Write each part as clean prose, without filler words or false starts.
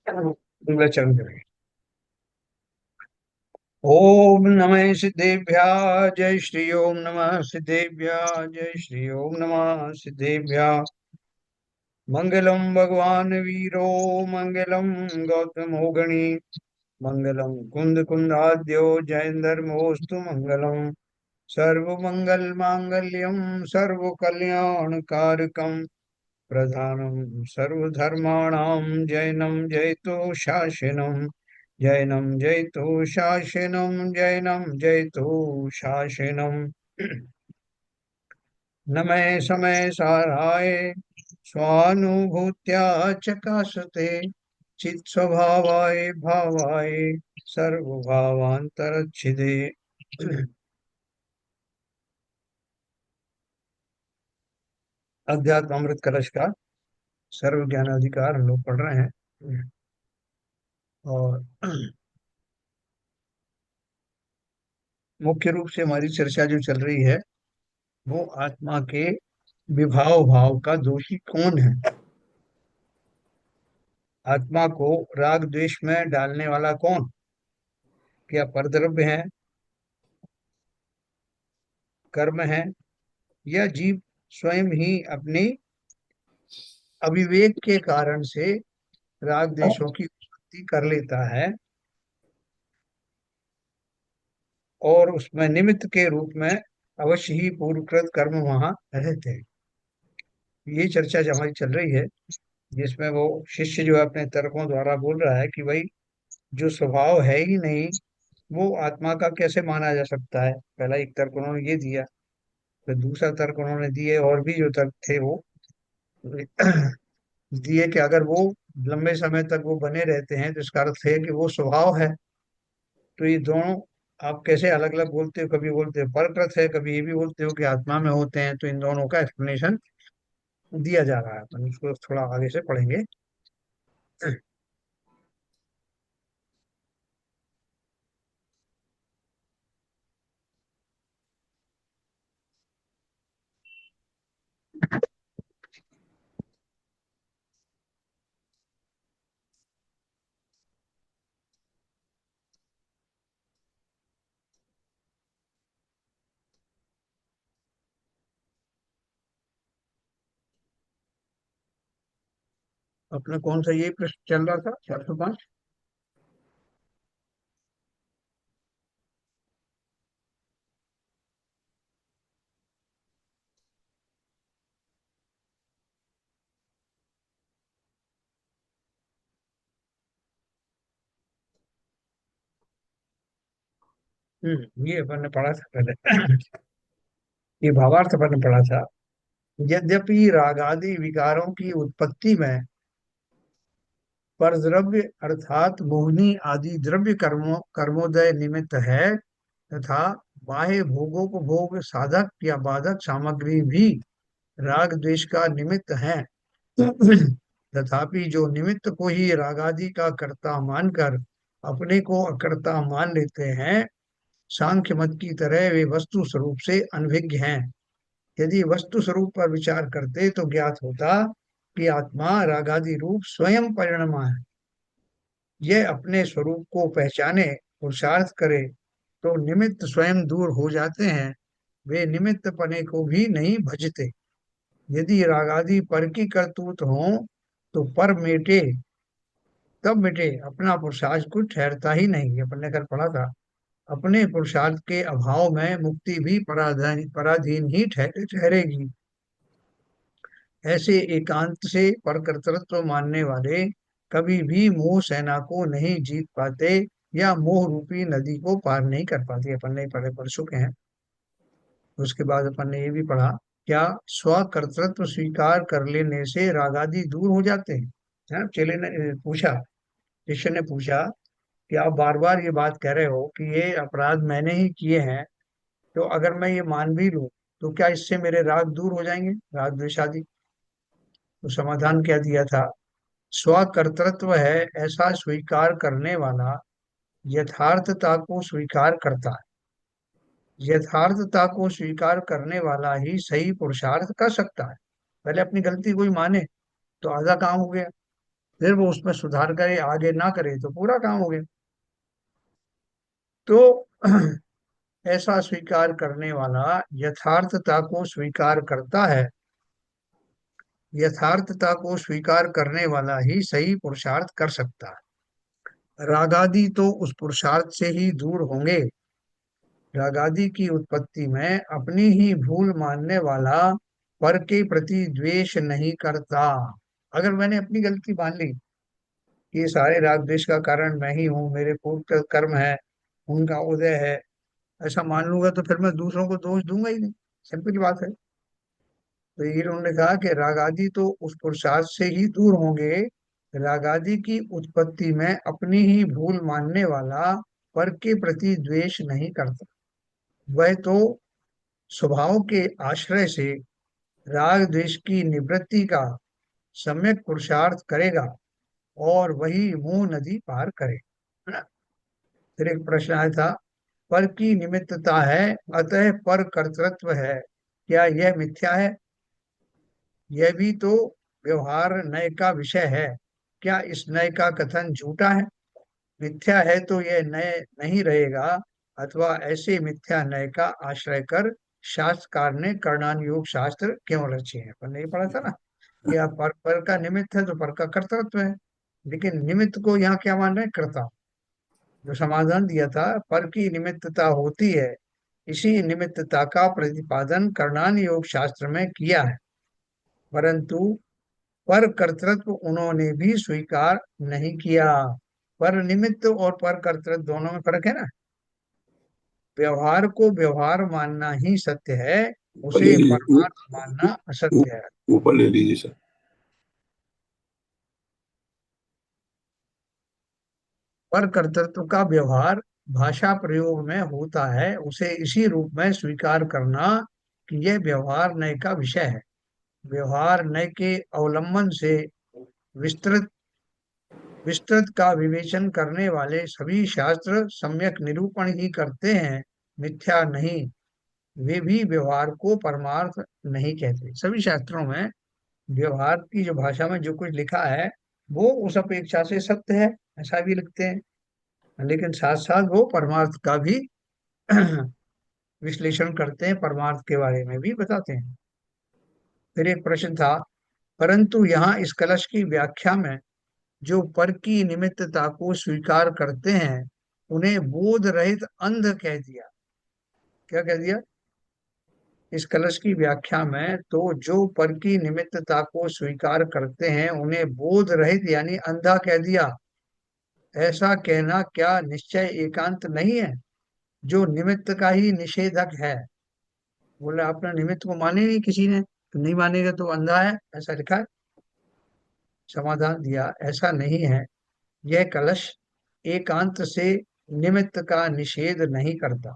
मंगलाचरण करेंगे। ओम नमः सिद्धेभ्या जय श्री ओम नमः सिद्धेभ्या जय श्री ओम नमः सिद्धेभ्या। मंगलम भगवान वीरो मंगलम गौतमो गणी मंगलम कुंद कुंदाद्यो जयंदर्मोस्तु मंगलम। सर्वमंगल मांगल्यम सर्व कल्याण कारकम प्रधानम सर्वधर्माणां जैनं जयतो शासनम। जैनं जयतो शासनम जैनं जयतो शासनम। नमः समय साराय स्वानुभूत्या चकासते चित् स्वभावाय भावाय सर्वभावांतरच्छिदे। अध्यात्म अमृत कलश का सर्व ज्ञान अधिकार हम लोग पढ़ रहे हैं। और मुख्य रूप से हमारी चर्चा जो चल रही है वो आत्मा के विभाव भाव का दोषी कौन है। आत्मा को राग द्वेष में डालने वाला कौन। क्या परद्रव्य है, कर्म है, या जीव स्वयं ही अपनी अविवेक के कारण से राग द्वेषों की उत्पत्ति कर लेता है और उसमें निमित्त के रूप में अवश्य ही पूर्वकृत कर्म वहां रहते हैं। ये चर्चा जो हमारी चल रही है जिसमें वो शिष्य जो है अपने तर्कों द्वारा बोल रहा है कि भाई जो स्वभाव है ही नहीं वो आत्मा का कैसे माना जा सकता है। पहला एक तर्क उन्होंने ये दिया, फिर दूसरा तर्क उन्होंने दिए और भी जो तर्क थे वो दिए कि अगर वो लंबे समय तक वो बने रहते हैं तो इसका अर्थ है कि वो स्वभाव है। तो ये दोनों आप कैसे अलग अलग बोलते हो, कभी बोलते हो परकृत है, कभी ये भी बोलते हो कि आत्मा में होते हैं। तो इन दोनों का एक्सप्लेनेशन दिया जा रहा है, अपन इसको थोड़ा आगे से पढ़ेंगे। अपना कौन सा ये प्रश्न चल रहा था, 405। ये अपन ने पढ़ा था पहले। ये भावार्थ अपन ने पढ़ा था। यद्यपि रागादि विकारों की उत्पत्ति में परद्रव्य अर्थात मोहनी आदि द्रव्य कर्मोदय निमित्त है तथा बाह्य भोगोपभोग साधक या बाधक सामग्री भी राग द्वेष का निमित्त है। तथापि जो निमित्त को ही रागादि का कर्ता मानकर अपने को अकर्ता मान लेते हैं, सांख्य मत की तरह वे वस्तु स्वरूप से अनभिज्ञ हैं। यदि वस्तु स्वरूप पर विचार करते तो ज्ञात होता कि आत्मा रागादि रूप स्वयं परिणमा है। यह अपने स्वरूप को पहचाने, पुरुषार्थ करे तो निमित्त स्वयं दूर हो जाते हैं। वे निमित्त पने को भी नहीं भजते। यदि रागादि पर की करतूत हो तो पर मिटे, तब मिटे, अपना पुरुषार्थ कुछ ठहरता ही नहीं। ये अपन ने कल पढ़ा था। अपने पुरुषार्थ के अभाव में मुक्ति भी पराधीन पराधीन ही ठहरेगी। ऐसे एकांत से परकर्तृत्व मानने वाले कभी भी मोह सेना को नहीं जीत पाते या मोह रूपी नदी को पार नहीं कर पाते। अपन ने पढ़े पढ़ चुके हैं। उसके बाद अपन ने ये भी पढ़ा, क्या स्वकर्तृत्व स्वीकार कर लेने से रागादि दूर हो जाते हैं। है चेले ने पूछा, शिष्य ने पूछा कि आप बार बार ये बात कह रहे हो कि ये अपराध मैंने ही किए हैं, तो अगर मैं ये मान भी लूं तो क्या इससे मेरे राग दूर हो जाएंगे, राग द्वेष आदि। तो समाधान क्या दिया था, स्वकर्तृत्व है ऐसा स्वीकार करने वाला यथार्थता को स्वीकार करता है। यथार्थता को स्वीकार करने वाला ही सही पुरुषार्थ कर सकता है। पहले अपनी गलती कोई माने तो आधा काम हो गया। फिर वो उसमें सुधार करे, आगे ना करे तो पूरा काम हो गया। तो ऐसा स्वीकार करने वाला यथार्थता को स्वीकार करता है। यथार्थता को स्वीकार करने वाला ही सही पुरुषार्थ कर सकता है। रागादि तो उस पुरुषार्थ से ही दूर होंगे। रागादि की उत्पत्ति में अपनी ही भूल मानने वाला पर के प्रति द्वेष नहीं करता। अगर मैंने अपनी गलती मान ली कि ये सारे राग द्वेष का कारण मैं ही हूँ, मेरे पूर्व के कर्म है, उनका उदय है, ऐसा मान लूंगा तो फिर मैं दूसरों को दोष दूंगा ही नहीं। सिंपल बात है। तो ये उन्होंने कहा कि रागादि तो उस पुरुषार्थ से ही दूर होंगे। रागादि की उत्पत्ति में अपनी ही भूल मानने वाला पर के प्रति द्वेष नहीं करता। वह तो स्वभाव के आश्रय से राग द्वेष की निवृत्ति का सम्यक पुरुषार्थ करेगा और वही मुंह नदी पार करे, है ना। फिर एक प्रश्न आया था, पर की निमित्तता है अतः पर कर्तृत्व है, क्या यह मिथ्या है? यह भी तो व्यवहार नय का विषय है, क्या इस नय का कथन झूठा है? मिथ्या है तो यह नय नहीं रहेगा, अथवा ऐसे मिथ्या नय का आश्रय कर शास्त्रकार ने करणान योग शास्त्र क्यों रचे हैं? पर नहीं पढ़ा था ना कि आप पर का निमित्त है तो पर का कर्तृत्व है, लेकिन निमित्त को यहाँ क्या मान रहे हैं? कर्ता। जो समाधान दिया था, पर की निमित्तता होती है, इसी निमित्तता का प्रतिपादन करणान योग शास्त्र में किया है, परंतु पर कर्तृत्व उन्होंने भी स्वीकार नहीं किया। पर निमित्त और पर कर्तृत्व दोनों में फर्क है ना। व्यवहार को व्यवहार मानना ही सत्य है, ऊपर ले उसे लीजिए, परमार्थ मानना असत्य है। ऊपर ले लीजिए सर। पर कर्तृत्व का व्यवहार भाषा प्रयोग में होता है, उसे इसी रूप में स्वीकार करना कि यह व्यवहार नय का विषय है। व्यवहार नय के अवलंबन से विस्तृत विस्तृत का विवेचन करने वाले सभी शास्त्र सम्यक निरूपण ही करते हैं, मिथ्या नहीं। वे भी व्यवहार को परमार्थ नहीं कहते। सभी शास्त्रों में व्यवहार की जो भाषा में जो कुछ लिखा है वो उस अपेक्षा से सत्य है, ऐसा भी लिखते हैं, लेकिन साथ साथ वो परमार्थ का भी विश्लेषण करते हैं, परमार्थ के बारे में भी बताते हैं। फिर एक प्रश्न था, परंतु यहाँ इस कलश की व्याख्या में जो पर की निमित्तता को स्वीकार करते हैं उन्हें बोध रहित अंध कह दिया। क्या कह दिया? इस कलश की व्याख्या में तो जो पर की निमित्तता को स्वीकार करते हैं उन्हें बोध रहित यानी अंधा कह दिया। ऐसा कहना क्या निश्चय एकांत नहीं है, जो निमित्त का ही निषेधक है? बोले आपने निमित्त को माने नहीं किसी ने, तो नहीं मानेगा तो अंधा है, ऐसा लिखा है। समाधान दिया, ऐसा नहीं है। यह कलश एकांत से निमित्त का निषेध नहीं करता।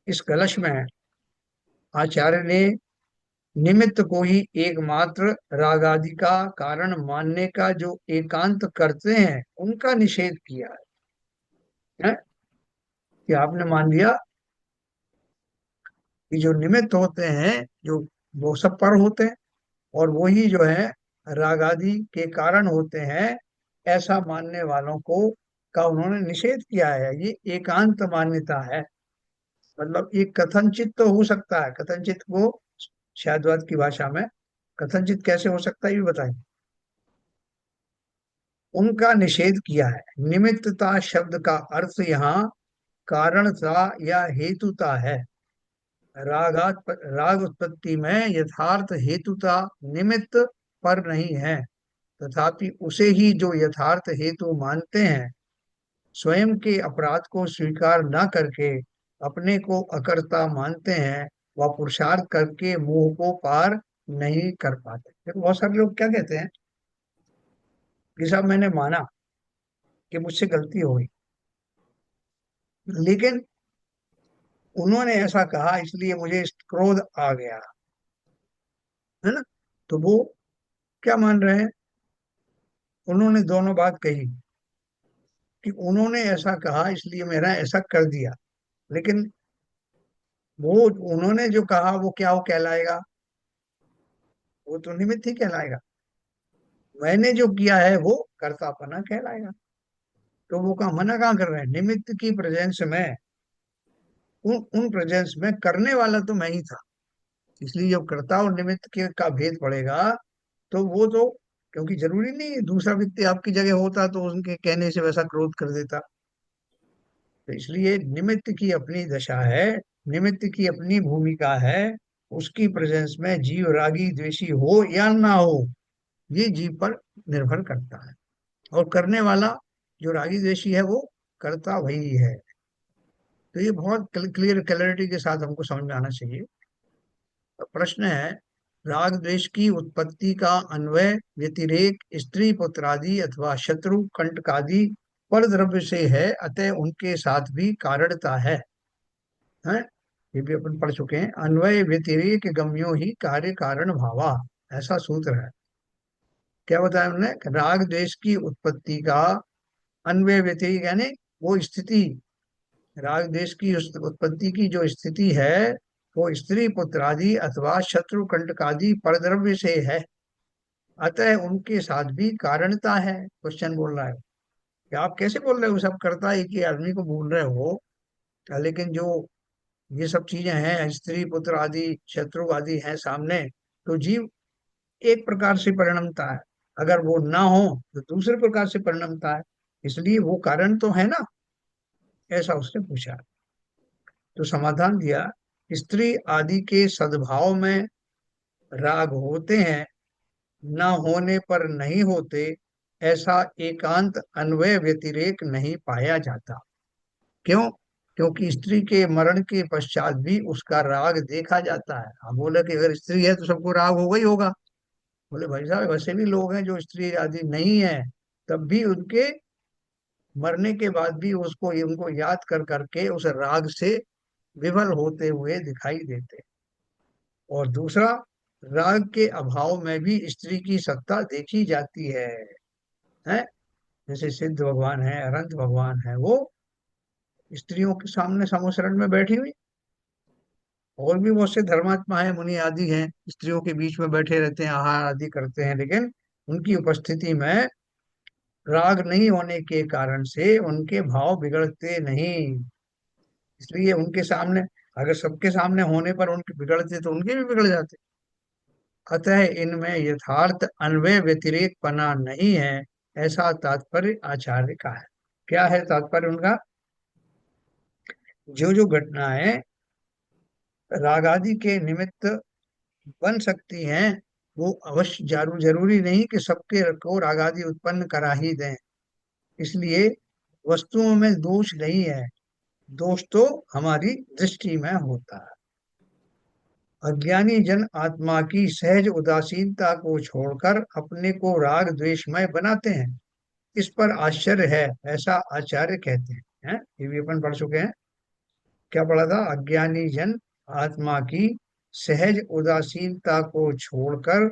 इस कलश में आचार्य ने निमित्त को ही एकमात्र रागादि का कारण मानने का जो एकांत करते हैं उनका निषेध किया है, कि आपने मान लिया कि जो निमित्त होते हैं, जो वो सब पर होते हैं, और वही जो है रागादि के कारण होते हैं, ऐसा मानने वालों को का उन्होंने निषेध किया है। ये एकांत मान्यता है। मतलब ये कथनचित तो हो सकता है, कथनचित को शायदवाद की भाषा में कथनचित कैसे हो सकता है ये भी बताएं। उनका निषेध किया है। निमित्तता शब्द का अर्थ यहाँ कारणता या हेतुता है। राग उत्पत्ति में यथार्थ हेतुता निमित्त पर नहीं है, तथापि उसे ही जो यथार्थ हेतु मानते हैं, स्वयं के अपराध को स्वीकार न करके अपने को अकर्ता मानते हैं, वह पुरुषार्थ करके मोह को पार नहीं कर पाते। देखो बहुत सारे लोग क्या कहते हैं कि साहब मैंने माना कि मुझसे गलती हो गई, लेकिन उन्होंने ऐसा कहा इसलिए मुझे क्रोध आ गया, है ना। तो वो क्या मान रहे हैं? उन्होंने दोनों बात कही कि उन्होंने ऐसा कहा इसलिए मेरा ऐसा कर दिया, लेकिन वो उन्होंने जो कहा वो क्या हो कहलाएगा? वो तो निमित्त ही कहलाएगा। मैंने जो किया है वो कर्तापना कहलाएगा। तो वो कहा मना कहाँ कर रहे हैं, निमित्त की प्रेजेंस में, उन प्रेजेंस में करने वाला तो मैं ही था। इसलिए जब कर्ता और निमित्त के का भेद पड़ेगा, तो वो तो, क्योंकि जरूरी नहीं है दूसरा व्यक्ति आपकी जगह होता तो उनके कहने से वैसा क्रोध कर देता। तो इसलिए निमित्त की अपनी दशा है, निमित्त की अपनी भूमिका है। उसकी प्रेजेंस में जीव रागी द्वेषी हो या ना हो, ये जीव पर निर्भर करता है। और करने वाला जो रागी द्वेषी है वो कर्ता वही है। तो ये बहुत क्लियर क्लैरिटी के साथ हमको समझ में आना चाहिए। तो प्रश्न है, राग द्वेष की उत्पत्ति का अन्वय व्यतिरेक स्त्री पुत्रादि अथवा शत्रु कंटकादि पर द्रव्य से है, अतः उनके साथ भी कारणता है। ये भी अपन पढ़ चुके हैं, अन्वय व्यतिरेक गम्यो ही कार्य कारण भावा, ऐसा सूत्र है। क्या बताया उन्होंने, राग द्वेष की उत्पत्ति का अन्वय व्यतिरेक यानी वो स्थिति, राग द्वेष की उस उत्पत्ति की जो स्थिति है वो स्त्री पुत्र आदि अथवा शत्रु कंटकादि परद्रव्य से है, अतः उनके साथ भी कारणता है। क्वेश्चन बोल रहा है कि आप कैसे बोल रहे हो सब करता एक ही आदमी को बोल रहे हो, लेकिन जो ये सब चीजें हैं स्त्री पुत्र आदि शत्रु आदि हैं सामने, तो जीव एक प्रकार से परिणमता है, अगर वो ना हो तो दूसरे प्रकार से परिणमता है, इसलिए वो कारण तो है ना, ऐसा उसने पूछा। तो समाधान दिया, स्त्री आदि के सद्भाव में राग होते हैं, न होने पर नहीं होते, ऐसा एकांत अन्वय व्यतिरेक नहीं पाया जाता। क्यों? क्योंकि स्त्री के मरण के पश्चात भी उसका राग देखा जाता है। हम बोले कि अगर स्त्री है तो सबको राग होगा ही होगा। बोले भाई साहब वैसे भी लोग हैं जो स्त्री आदि नहीं है, तब भी उनके मरने के बाद भी उसको उनको याद कर करके उस राग से विवल होते हुए दिखाई देते। और दूसरा, राग के अभाव में भी स्त्री की सत्ता देखी जाती है। जैसे सिद्ध भगवान है, अनंत भगवान है, वो स्त्रियों के सामने समोसरण में बैठी हुई। और भी बहुत से धर्मात्मा है, मुनि आदि हैं, स्त्रियों के बीच में बैठे रहते हैं, आहार आदि करते हैं, लेकिन उनकी उपस्थिति में राग नहीं होने के कारण से उनके भाव बिगड़ते नहीं। इसलिए उनके सामने, अगर सबके सामने होने पर उनके बिगड़ते तो उनके भी बिगड़ जाते। अतः इनमें यथार्थ अन्वय व्यतिरेक पना नहीं है, ऐसा तात्पर्य आचार्य का है। क्या है तात्पर्य उनका, जो जो घटनाएं रागादि के निमित्त बन सकती हैं, वो अवश्य जरूरी नहीं कि सबके को रागादि उत्पन्न करा ही दें। इसलिए वस्तुओं में दोष नहीं है, दोष तो हमारी दृष्टि में होता है। अज्ञानी जन आत्मा की सहज उदासीनता को छोड़कर अपने को राग द्वेषमय बनाते हैं, इस पर आश्चर्य है, ऐसा आचार्य कहते हैं। ये भी अपन पढ़ चुके हैं। क्या पढ़ा था, अज्ञानी जन आत्मा की सहज उदासीनता को छोड़कर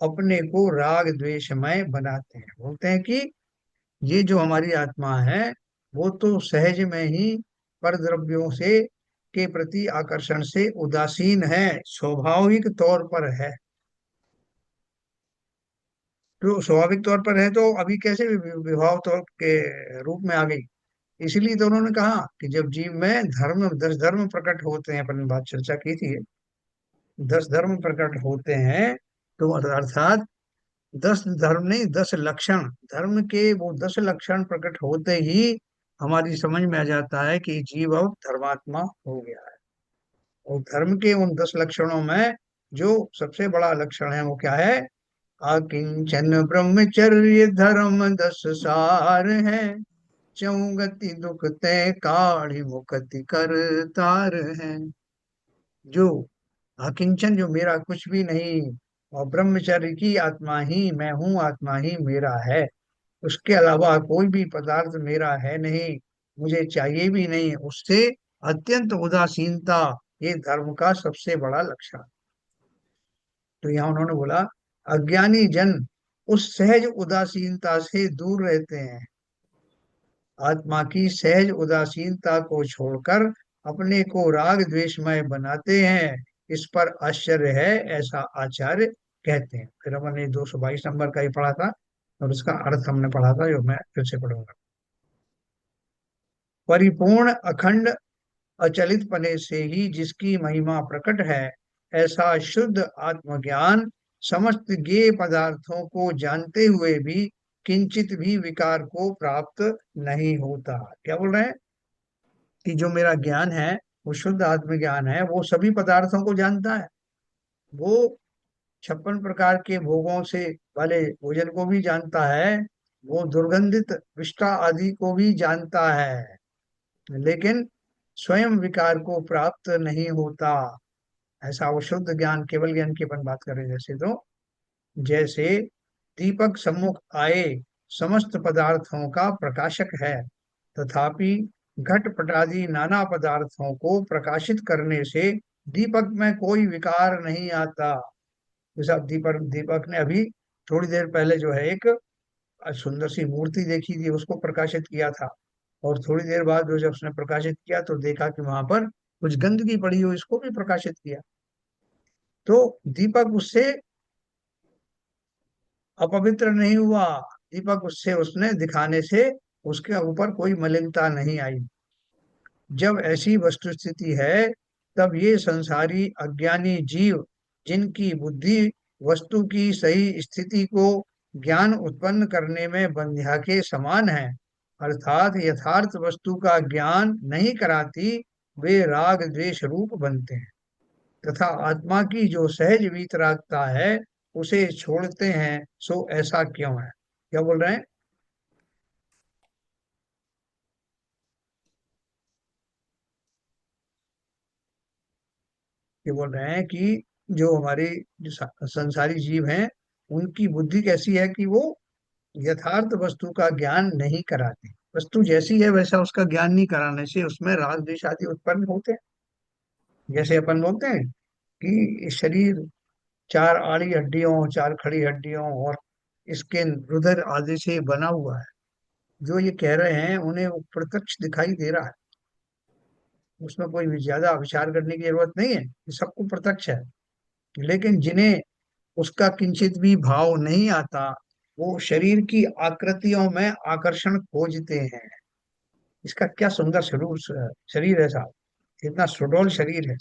अपने को राग द्वेषमय बनाते हैं। बोलते हैं कि ये जो हमारी आत्मा है वो तो सहज में ही पर द्रव्यों से के प्रति आकर्षण से उदासीन है, स्वाभाविक तौर पर है। तो स्वाभाविक तौर पर है तो अभी कैसे विभाव तौर के रूप में आ गई। इसीलिए तो उन्होंने कहा कि जब जीव में धर्म 10 धर्म प्रकट होते हैं, अपन ने बात चर्चा की थी, 10 धर्म प्रकट होते हैं, तो अर्थात 10 धर्म नहीं, 10 लक्षण, धर्म के वो 10 लक्षण प्रकट होते ही हमारी समझ में आ जाता है कि जीव अब धर्मात्मा हो गया है। और धर्म के उन 10 लक्षणों में जो सबसे बड़ा लक्षण है वो क्या है, अकिंचन ब्रह्मचर्य धर्म 10 सार है, चौगति दुख तय काढ़ी मुक्ति कर तार है। जो अकिंचन, जो मेरा कुछ भी नहीं, और ब्रह्मचर्य की आत्मा ही मैं हूँ, आत्मा ही मेरा है, उसके अलावा कोई भी पदार्थ मेरा है नहीं, मुझे चाहिए भी नहीं, उससे अत्यंत उदासीनता, ये धर्म का सबसे बड़ा लक्षण। तो यहाँ उन्होंने बोला अज्ञानी जन उस सहज उदासीनता से दूर रहते हैं, आत्मा की सहज उदासीनता को छोड़कर अपने को राग द्वेषमय बनाते हैं, इस पर आश्चर्य है, ऐसा आचार्य कहते हैं। फिर हमने 222 नंबर का ही पढ़ा था, और उसका अर्थ हमने पढ़ा था, जो मैं फिर से पढ़ूंगा। परिपूर्ण अखंड अचलित पने से ही जिसकी महिमा प्रकट है, ऐसा शुद्ध आत्मज्ञान समस्त ज्ञेय पदार्थों को जानते हुए भी किंचित भी विकार को प्राप्त नहीं होता। क्या बोल रहे हैं? कि जो मेरा ज्ञान है, वो शुद्ध आत्मज्ञान है, वो सभी पदार्थों को जानता है। वो 56 प्रकार के भोगों से वाले भोजन को भी जानता है, वो दुर्गंधित विष्टा आदि को भी जानता है, लेकिन स्वयं विकार को प्राप्त नहीं होता। ऐसा वो शुद्ध ज्ञान, केवल ज्ञान की अपन बात करें जैसे, तो जैसे दीपक सम्मुख आए समस्त पदार्थों का प्रकाशक है, तथापि घट पटादि नाना पदार्थों को प्रकाशित करने से दीपक में कोई विकार नहीं आता। जैसा दीपक दीपक ने अभी थोड़ी देर पहले जो है एक सुंदर सी मूर्ति देखी थी, उसको प्रकाशित किया था, और थोड़ी देर बाद जो जब उसने प्रकाशित किया तो देखा कि वहां पर कुछ गंदगी पड़ी हुई, इसको भी प्रकाशित किया। तो दीपक उससे अपवित्र नहीं हुआ, दीपक उससे उसने दिखाने से उसके ऊपर कोई मलिनता नहीं आई। जब ऐसी वस्तु स्थिति है, तब ये संसारी अज्ञानी जीव, जिनकी बुद्धि वस्तु की सही स्थिति को ज्ञान उत्पन्न करने में बंध्या के समान है, अर्थात यथार्थ वस्तु का ज्ञान नहीं कराती, वे राग द्वेष रूप बनते हैं। तथा आत्मा की जो सहज वीतरागता है, उसे छोड़ते हैं, सो ऐसा क्यों है? क्या बोल रहे हैं? ये बोल रहे हैं कि जो हमारे जो संसारी जीव हैं, उनकी बुद्धि कैसी है कि वो यथार्थ वस्तु का ज्ञान नहीं कराते। वस्तु जैसी है वैसा उसका ज्ञान नहीं कराने से उसमें राग द्वेष आदि उत्पन्न होते हैं। जैसे अपन बोलते हैं कि शरीर चार आड़ी हड्डियों, चार खड़ी हड्डियों और इसके रुधिर आदि से बना हुआ है। जो ये कह रहे हैं उन्हें वो प्रत्यक्ष दिखाई दे रहा है, उसमें कोई भी ज्यादा विचार करने की जरूरत नहीं है, ये सबको प्रत्यक्ष है। लेकिन जिन्हें उसका किंचित भी भाव नहीं आता, वो शरीर की आकृतियों में आकर्षण खोजते हैं। इसका क्या सुंदर शरीर शरीर है साहब, इतना सुडौल शरीर है।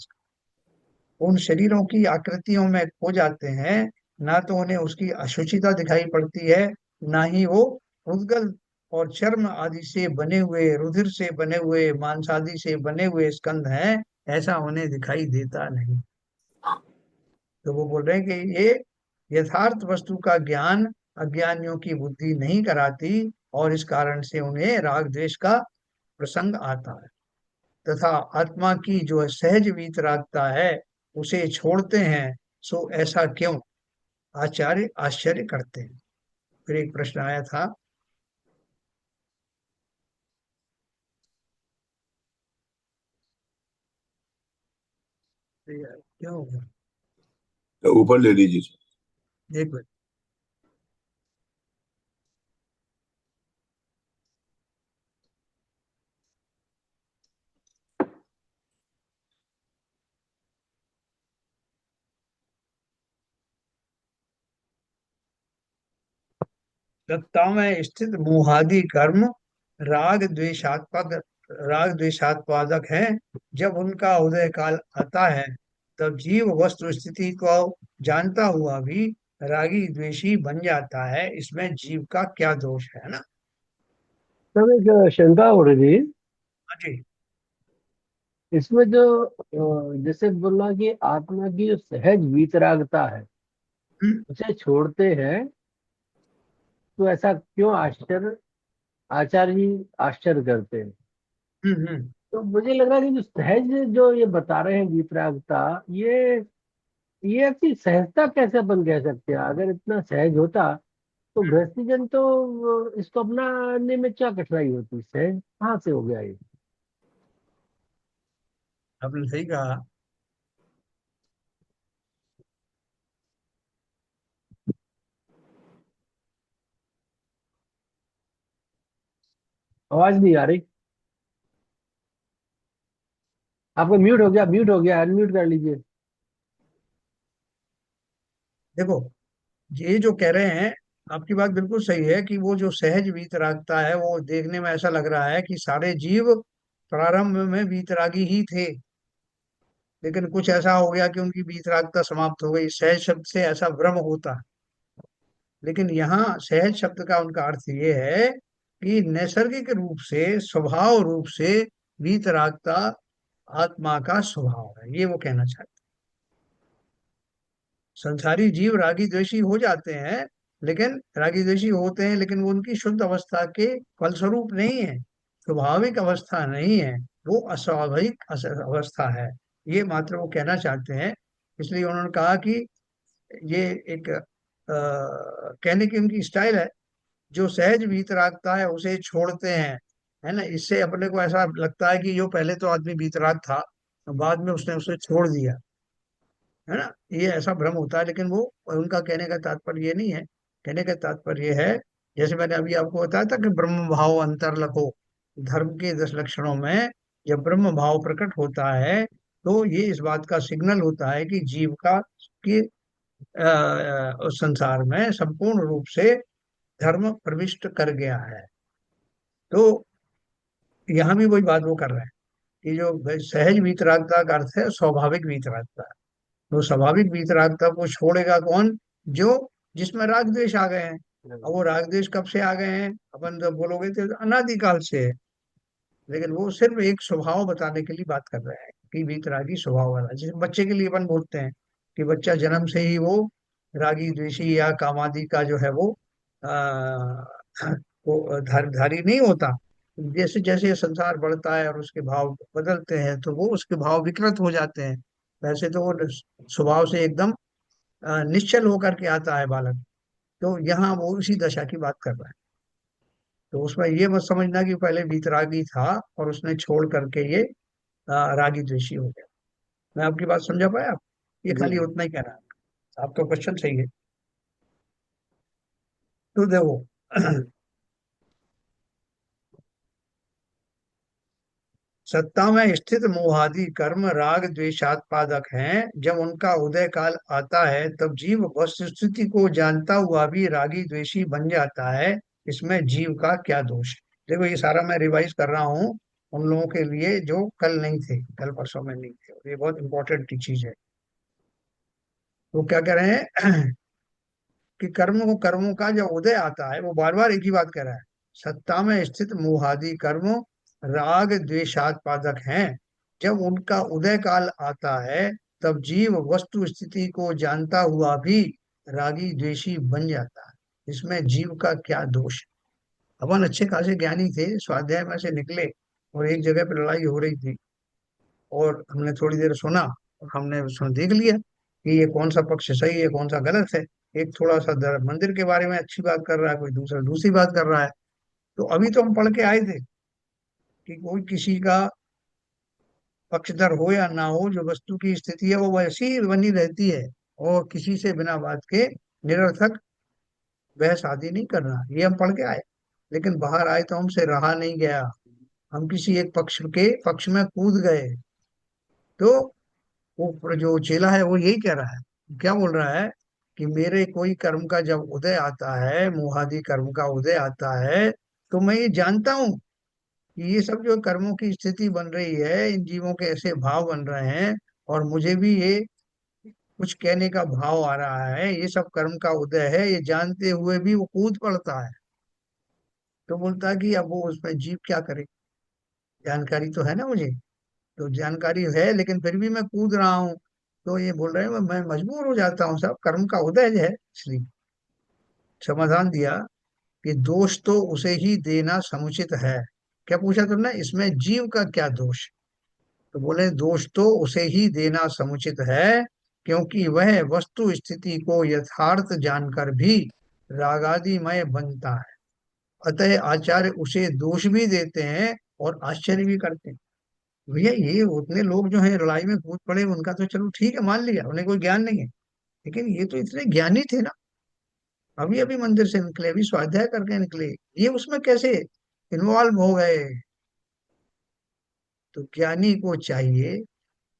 उन शरीरों की आकृतियों में खो जाते हैं, ना तो उन्हें उसकी अशुचिता दिखाई पड़ती है, ना ही वो उद्गल और चर्म आदि से बने हुए, रुधिर से बने हुए, मांस आदि से बने हुए स्कंध हैं, ऐसा उन्हें दिखाई देता नहीं। तो वो बोल रहे हैं कि ये यथार्थ वस्तु का ज्ञान अज्ञानियों की बुद्धि नहीं कराती, और इस कारण से उन्हें राग द्वेष का प्रसंग आता है। तथा आत्मा की जो सहज वीतरागता है, उसे छोड़ते हैं, सो ऐसा क्यों? आचार्य आश्चर्य करते हैं। फिर एक प्रश्न आया था। क्या हो गया? तो ऊपर ले लीजिए। एक मिनट। सत्ता में स्थित मोहादि कर्म राग द्वेषात्मक राग द्वेषात्पादक है। जब उनका उदय काल आता है, तब जीव वस्तु स्थिति को जानता हुआ भी रागी द्वेषी बन जाता है। इसमें जीव का क्या दोष है ना? तब एक शंका हो रही थी हाँ जी। इसमें, जो जैसे बोलना कि आत्मा की जो सहज वीतरागता है हम्म उसे छोड़ते हैं, तो ऐसा क्यों? आश्चर्य, आचार्य जी आश्चर्य करते हैं। हम्म। तो मुझे लग रहा है कि जो सहज, जो ये बता रहे हैं वीतरागता, ये ऐसी सहजता कैसे अपन कह सकते हैं? अगर इतना सहज होता तो हम्म। गृहस्थी जन तो इसको अपनाने में क्या कठिनाई होती? सहज कहाँ से हो गया ये? आपने सही कहा। आवाज नहीं आ रही। आपको म्यूट हो गया, म्यूट हो गया, अनम्यूट कर लीजिए। देखो, ये जो कह रहे हैं आपकी बात बिल्कुल सही है कि वो जो सहज वीतरागता है वो देखने में ऐसा लग रहा है कि सारे जीव प्रारंभ में वीतरागी ही थे, लेकिन कुछ ऐसा हो गया कि उनकी वीतरागता समाप्त हो गई। सहज शब्द से ऐसा भ्रम होता है, लेकिन यहाँ सहज शब्द का उनका अर्थ ये है कि नैसर्गिक रूप से, स्वभाव रूप से वीतरागता आत्मा का स्वभाव है, ये वो कहना चाहते हैं। संसारी जीव रागी द्वेषी हो जाते हैं, लेकिन रागी द्वेषी होते हैं, लेकिन वो उनकी शुद्ध अवस्था के फलस्वरूप नहीं है, स्वाभाविक अवस्था नहीं है, वो अस्वाभाविक अवस्था है, ये मात्र वो कहना चाहते हैं। इसलिए उन्होंने कहा कि ये एक कहने की उनकी स्टाइल है। जो सहज वीतरागता है उसे छोड़ते हैं, है ना। इससे अपने को ऐसा लगता है कि जो पहले तो आदमी वीतराग था, बाद में उसने उसे छोड़ दिया, है ना। ये ऐसा भ्रम होता है, लेकिन वो उनका कहने का तात्पर्य ये नहीं है। कहने का तात्पर्य ये है, जैसे मैंने अभी आपको बताया था कि ब्रह्म भाव अंतर्लको, धर्म के 10 लक्षणों में जब ब्रह्म भाव प्रकट होता है तो ये इस बात का सिग्नल होता है कि जीव का कि उस संसार में संपूर्ण रूप से धर्म प्रविष्ट कर गया है। तो यहाँ भी वही बात वो कर रहे हैं कि जो सहज वीतरागता का अर्थ है स्वाभाविक वीतरागता। तो स्वाभाविक वीतरागता को छोड़ेगा कौन? जो जिसमें राग द्वेष आ गए हैं। अब वो राग द्वेष कब से आ गए हैं? अपन तो बोलोगे तो अनादिकाल से है, लेकिन वो सिर्फ एक स्वभाव बताने के लिए बात कर रहे हैं कि वीतरागी स्वभाव वाला। जैसे बच्चे के लिए अपन बोलते हैं कि बच्चा जन्म से ही वो रागी द्वेषी या कामादि का जो है वो वो धारी नहीं होता। जैसे जैसे ये संसार बढ़ता है और उसके भाव बदलते हैं तो वो उसके भाव विकृत हो जाते हैं। वैसे तो वो स्वभाव से एकदम निश्चल होकर के आता है बालक। तो यहाँ वो उसी दशा की बात कर रहा है। तो उसमें ये मत समझना कि पहले वीतरागी था और उसने छोड़ करके ये रागी द्वेषी हो गया। मैं आपकी बात समझा पाया आप? ये जी खाली जी। उतना ही कहना है, आपका क्वेश्चन सही है। तो देखो सत्ता में स्थित मोहादि कर्म राग द्वेषात्पादक हैं। जब उनका उदय काल आता है तब जीव वस्तुस्थिति को जानता हुआ भी रागी द्वेषी बन जाता है। इसमें जीव का क्या दोष है? देखो ये सारा मैं रिवाइज कर रहा हूँ उन लोगों के लिए जो कल नहीं थे, कल परसों में नहीं थे। ये बहुत इंपॉर्टेंट चीज है। तो क्या कह रहे हैं कि कर्मों का जब उदय आता है, वो बार बार एक ही बात कह रहा है, सत्ता में स्थित मोहादि कर्म राग द्वेषात्पादक हैं। जब उनका उदय काल आता है तब जीव वस्तु स्थिति को जानता हुआ भी रागी द्वेषी बन जाता है। इसमें जीव का क्या दोष है? अपन अच्छे खासे ज्ञानी थे, स्वाध्याय में से निकले और एक जगह पर लड़ाई हो रही थी और हमने थोड़ी देर सुना और हमने देख लिया कि ये कौन सा पक्ष सही है कौन सा गलत है। एक थोड़ा सा मंदिर के बारे में अच्छी बात कर रहा है, कोई दूसरा दूसरी बात कर रहा है। तो अभी तो हम पढ़ के आए थे कि कोई किसी का पक्षधर हो या ना हो, जो वस्तु की स्थिति है वो वैसी ही बनी रहती है और किसी से बिना बात के निरर्थक बहस आदि नहीं करना, ये हम पढ़ के आए। लेकिन बाहर आए तो हमसे रहा नहीं गया, हम किसी एक पक्ष के पक्ष में कूद गए। तो वो जो चेला है वो यही कह रहा है, क्या बोल रहा है कि मेरे कोई कर्म का जब उदय आता है, मुहादि कर्म का उदय आता है, तो मैं ये जानता हूँ कि ये सब जो कर्मों की स्थिति बन रही है, इन जीवों के ऐसे भाव बन रहे हैं और मुझे भी ये कुछ कहने का भाव आ रहा है, ये सब कर्म का उदय है, ये जानते हुए भी वो कूद पड़ता है। तो बोलता है कि अब वो उसमें जीव क्या करे, जानकारी तो है ना मुझे, तो जानकारी है लेकिन फिर भी मैं कूद रहा हूँ। तो ये बोल रहे हैं मैं मजबूर हो जाता हूँ, सब कर्म का उदय जो है इसलिए। समाधान दिया कि दोष तो उसे ही देना समुचित है। क्या पूछा तुमने, इसमें जीव का क्या दोष? तो बोले दोष तो उसे ही देना समुचित है, क्योंकि वह वस्तु स्थिति को यथार्थ जानकर भी रागादिमय बनता है। अतः आचार्य उसे दोष भी देते हैं और आश्चर्य भी करते हैं। भैया ये उतने लोग जो हैं लड़ाई में कूद पड़े, उनका तो चलो ठीक है, मान लिया उन्हें कोई ज्ञान नहीं है, लेकिन ये तो इतने ज्ञानी थे ना, अभी अभी मंदिर से निकले, अभी स्वाध्याय करके निकले, ये उसमें कैसे इन्वॉल्व हो गए? तो ज्ञानी को चाहिए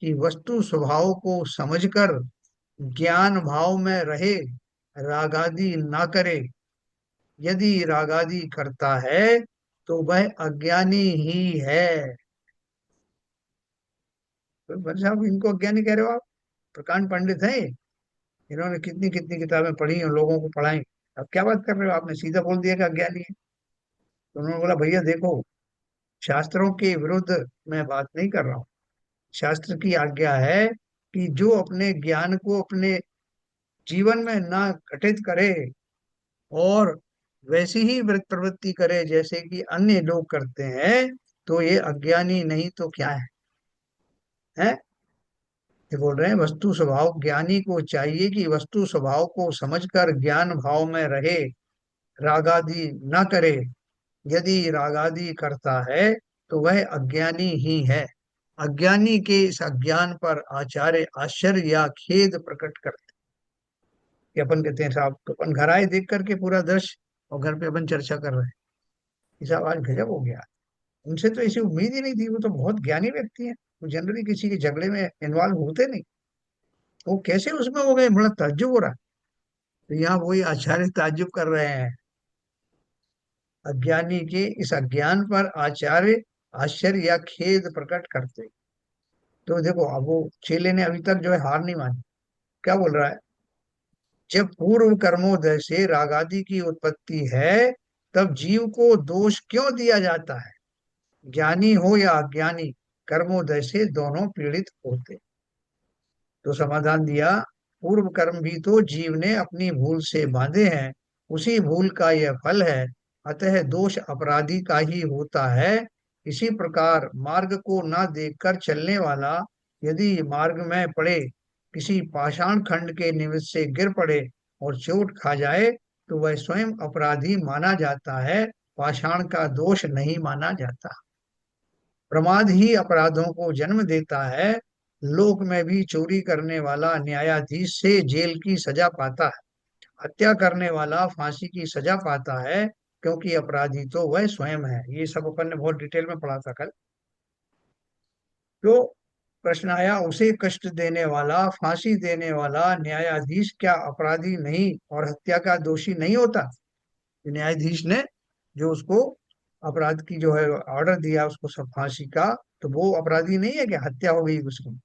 कि वस्तु स्वभाव को समझकर ज्ञान भाव में रहे, रागादि ना करे, यदि रागादि करता है तो वह अज्ञानी ही है। तो भाई साहब, इनको अज्ञानी कह रहे हो आप? प्रकांड पंडित हैं ये। इन्होंने कितनी कितनी किताबें पढ़ी और लोगों को पढ़ाई। अब क्या बात कर रहे हो? आपने सीधा बोल दिया कि अज्ञानी है। तो उन्होंने बोला, भैया देखो, शास्त्रों के विरुद्ध मैं बात नहीं कर रहा हूँ। शास्त्र की आज्ञा है कि जो अपने ज्ञान को अपने जीवन में ना घटित करे और वैसी ही वृत्त प्रवृत्ति करे जैसे कि अन्य लोग करते हैं, तो ये अज्ञानी नहीं तो क्या है? हैं? ये बोल रहे हैं वस्तु स्वभाव ज्ञानी को चाहिए कि वस्तु स्वभाव को समझकर ज्ञान भाव में रहे, रागादि न करे। यदि रागादि करता है तो वह अज्ञानी ही है। अज्ञानी के इस अज्ञान पर आचार्य आश्चर्य या खेद प्रकट करते, कि अपन कहते हैं साहब, तो अपन घर आए देख करके पूरा दृश्य, और घर पे अपन चर्चा कर रहे हैं कि साहब आज गजब हो गया। उनसे तो ऐसी उम्मीद ही नहीं थी, वो तो बहुत ज्ञानी व्यक्ति हैं, वो जनरली किसी के झगड़े में इन्वॉल्व होते नहीं। वो कैसे उसमें हो गए, बड़ा ताज्जुब हो रहा है। तो यहाँ वही आचार्य ताज्जुब कर रहे हैं, अज्ञानी के इस अज्ञान पर आचार्य आश्चर्य या खेद प्रकट करते। तो देखो, अब वो चेले ने अभी तक जो है हार नहीं मानी। क्या बोल रहा है? जब पूर्व कर्मोदय से रागादि की उत्पत्ति है, तब जीव को दोष क्यों दिया जाता है? ज्ञानी हो या अज्ञानी, कर्मोदय से दोनों पीड़ित होते। तो समाधान दिया, पूर्व कर्म भी तो जीव ने अपनी भूल से बांधे हैं, उसी भूल का यह फल है। अतः दोष अपराधी का ही होता है। इसी प्रकार मार्ग को ना देखकर चलने वाला यदि मार्ग में पड़े, किसी पाषाण खंड के निमित्त से गिर पड़े और चोट खा जाए, तो वह स्वयं अपराधी माना जाता है, पाषाण का दोष नहीं माना जाता। प्रमाद ही अपराधों को जन्म देता है। लोक में भी चोरी करने वाला न्यायाधीश से जेल की सजा पाता है, हत्या करने वाला फांसी की सजा पाता है, क्योंकि अपराधी तो वह स्वयं है। ये सब अपन ने बहुत डिटेल में पढ़ा था कल। तो प्रश्न आया, उसे कष्ट देने वाला, फांसी देने वाला न्यायाधीश क्या अपराधी नहीं और हत्या का दोषी नहीं होता? न्यायाधीश ने जो उसको अपराध की जो है ऑर्डर दिया उसको, सब फांसी का, तो वो अपराधी नहीं है? क्या हत्या हो गई उसकी?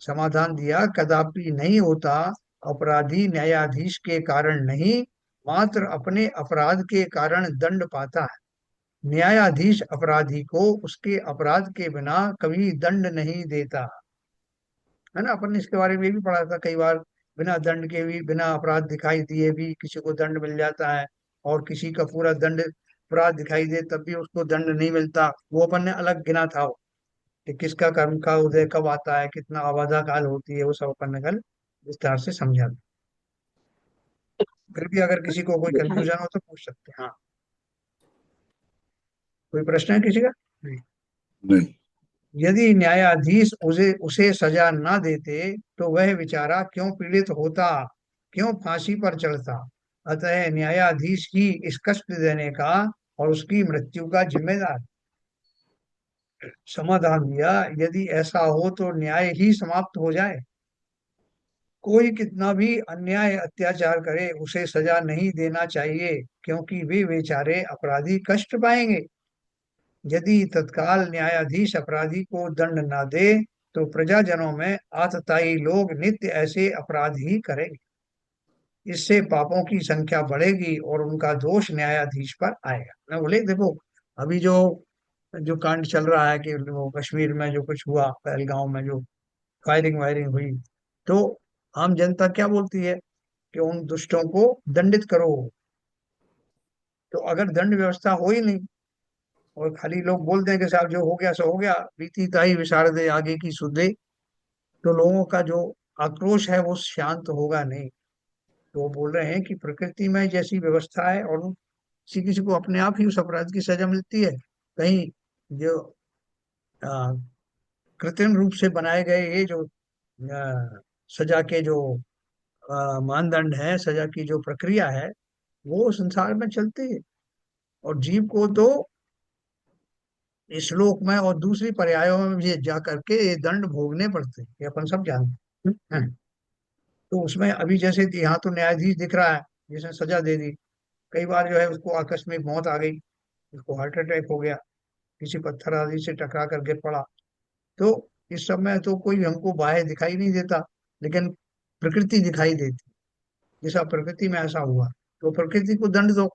समाधान दिया, कदापि नहीं होता। अपराधी न्यायाधीश के कारण नहीं, मात्र अपने अपराध के कारण दंड पाता है। न्यायाधीश अपराधी को उसके अपराध के बिना कभी दंड नहीं देता। है ना? अपन ने इसके बारे में भी पढ़ा था कई बार। बिना दंड के भी, बिना अपराध दिखाई दिए भी किसी को दंड मिल जाता है, और किसी का पूरा दंड अपराध दिखाई दे तब भी उसको दंड नहीं मिलता। वो अपन ने अलग गिना था, कि किसका कर्म का उदय कब आता है, कितना आबादा काल होती है, वो सब अपन ने कल विस्तार से समझा था। फिर भी अगर किसी को कोई कंफ्यूजन हो तो पूछ सकते हैं। हाँ, कोई प्रश्न है किसी का? नहीं। नहीं। यदि न्यायाधीश उसे उसे सजा ना देते तो वह बेचारा क्यों पीड़ित होता, क्यों फांसी पर चढ़ता? अतः न्यायाधीश ही इस कष्ट देने का और उसकी मृत्यु का जिम्मेदार। समाधान दिया, यदि ऐसा हो तो न्याय ही समाप्त हो जाए। कोई कितना भी अन्याय अत्याचार करे, उसे सजा नहीं देना चाहिए, क्योंकि वे बेचारे अपराधी कष्ट पाएंगे। यदि तत्काल न्यायाधीश अपराधी को दंड न दे, तो प्रजाजनों में आतताई लोग नित्य ऐसे अपराध ही करेंगे। इससे पापों की संख्या बढ़ेगी और उनका दोष न्यायाधीश पर आएगा। मैं बोले देखो, अभी जो जो कांड चल रहा है कि वो कश्मीर में जो कुछ हुआ, पहलगांव में जो फायरिंग वायरिंग हुई, तो आम जनता क्या बोलती है कि उन दुष्टों को दंडित करो। तो अगर दंड व्यवस्था हो ही नहीं, और खाली लोग बोलते हैं कि साहब जो हो गया सो हो गया, बीती ताई विशारदे आगे की सुधे, तो लोगों का जो आक्रोश है वो शांत होगा नहीं। तो वो बोल रहे हैं कि प्रकृति में जैसी व्यवस्था है, और किसी किसी को अपने आप ही उस अपराध की सजा मिलती है। कहीं जो अ, कृत्रिम रूप से बनाए गए ये जो सजा के जो मानदंड है, सजा की जो प्रक्रिया है, वो संसार में चलती है। और जीव को तो इस श्लोक में और दूसरी पर्यायों में भी जा करके ये दंड भोगने पड़ते हैं, ये अपन सब जानते हैं। तो उसमें अभी जैसे यहाँ तो न्यायाधीश दिख रहा है जिसने सजा दे दी, कई बार जो है उसको आकस्मिक मौत आ गई, उसको हार्ट अटैक हो गया, किसी पत्थर आदि से टकरा कर गिर पड़ा। तो इस समय तो कोई हमको बाहर दिखाई नहीं देता, लेकिन प्रकृति दिखाई देती। जैसा प्रकृति में ऐसा हुआ, तो प्रकृति को दंड दो।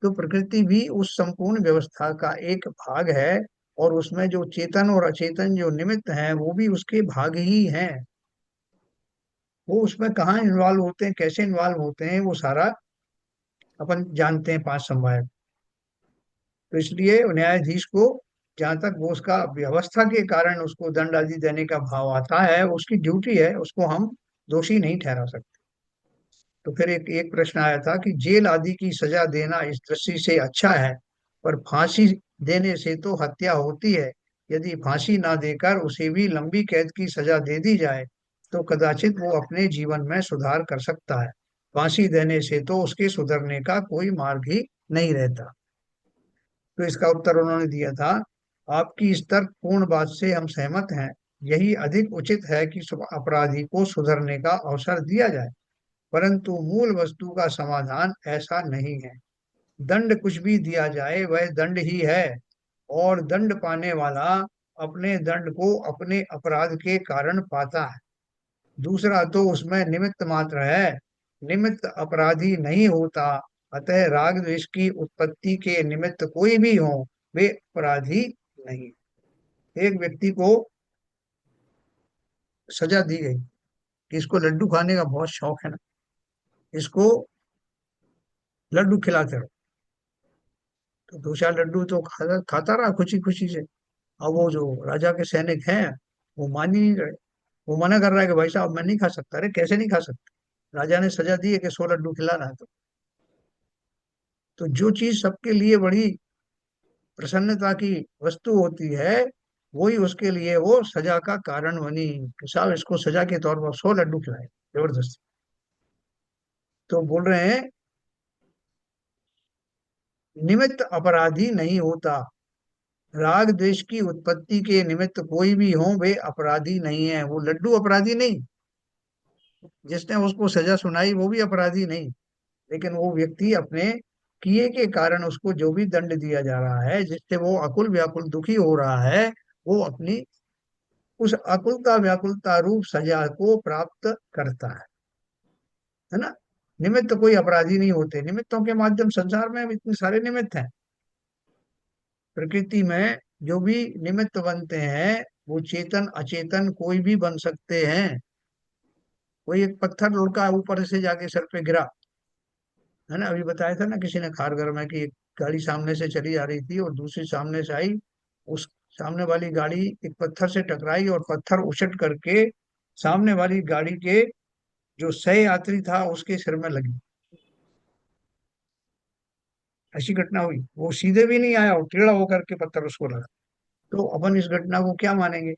तो प्रकृति भी उस संपूर्ण व्यवस्था का एक भाग है, और उसमें जो चेतन और अचेतन जो निमित्त हैं वो भी उसके भाग ही हैं। वो उसमें कहाँ इन्वॉल्व होते हैं, कैसे इन्वॉल्व होते हैं, वो सारा अपन जानते हैं, पांच संवाद। तो इसलिए न्यायाधीश को, जहां तक वो उसका व्यवस्था के कारण उसको दंड आदि देने का भाव आता है, उसकी ड्यूटी है, उसको हम दोषी नहीं ठहरा सकते। तो फिर एक एक प्रश्न आया था कि जेल आदि की सजा देना इस दृष्टि से अच्छा है, पर फांसी देने से तो हत्या होती है। यदि फांसी ना देकर उसे भी लंबी कैद की सजा दे दी जाए तो कदाचित वो अपने जीवन में सुधार कर सकता है। फांसी देने से तो उसके सुधरने का कोई मार्ग ही नहीं रहता। तो इसका उत्तर उन्होंने दिया था, आपकी इस तर्कपूर्ण बात से हम सहमत हैं। यही अधिक उचित है कि अपराधी को सुधरने का अवसर दिया जाए, परंतु मूल वस्तु का समाधान ऐसा नहीं है। दंड कुछ भी दिया जाए वह दंड ही है, और दंड पाने वाला अपने दंड को अपने अपराध के कारण पाता है। दूसरा तो उसमें निमित्त मात्र है, निमित्त अपराधी नहीं होता। अतः राग द्वेष की उत्पत्ति के निमित्त कोई भी हो, वे अपराधी नहीं। एक व्यक्ति को सजा दी गई कि इसको लड्डू खाने का बहुत शौक है ना, इसको लड्डू खिलाते रहो। तो दो चार लड्डू तो खाता खाता रहा खुशी खुशी से। अब वो जो राजा के सैनिक हैं, वो मान ही नहीं रहे। वो मना कर रहा है कि भाई साहब मैं नहीं खा सकता। अरे कैसे नहीं खा सकता, राजा ने सजा दी है कि 100 लड्डू खिलाना है। तो जो चीज सबके लिए बड़ी प्रसन्नता की वस्तु होती है, वही उसके लिए वो सजा का कारण बनी कि साहब इसको सजा के तौर पर 100 लड्डू खिलाए, जबरदस्ती। तो बोल रहे हैं, निमित्त अपराधी नहीं होता। राग द्वेष की उत्पत्ति के निमित्त कोई भी हो, वे अपराधी नहीं है। वो लड्डू अपराधी नहीं, जिसने उसको सजा सुनाई वो भी अपराधी नहीं, लेकिन वो व्यक्ति अपने किए के कारण उसको जो भी दंड दिया जा रहा है, जिससे वो अकुल व्याकुल दुखी हो रहा है, वो अपनी उस अकुलता व्याकुलता रूप सजा को प्राप्त करता है ना। निमित्त कोई अपराधी नहीं होते। निमित्तों के माध्यम, संसार में इतने सारे निमित्त हैं। प्रकृति में जो भी निमित्त बनते हैं, वो चेतन अचेतन कोई भी बन सकते हैं। कोई एक पत्थर लुढ़का ऊपर से जाके सर पे गिरा, है ना। अभी बताया था ना किसी ने खारगर में, कि एक गाड़ी सामने से चली आ रही थी और दूसरी सामने से आई। उस सामने वाली गाड़ी एक पत्थर से टकराई और पत्थर उछट करके सामने वाली गाड़ी के जो सह यात्री था उसके सिर में लगी। ऐसी घटना हुई। वो सीधे भी नहीं आया और टेढ़ा होकर के पत्थर उसको लगा। तो अपन इस घटना को क्या मानेंगे?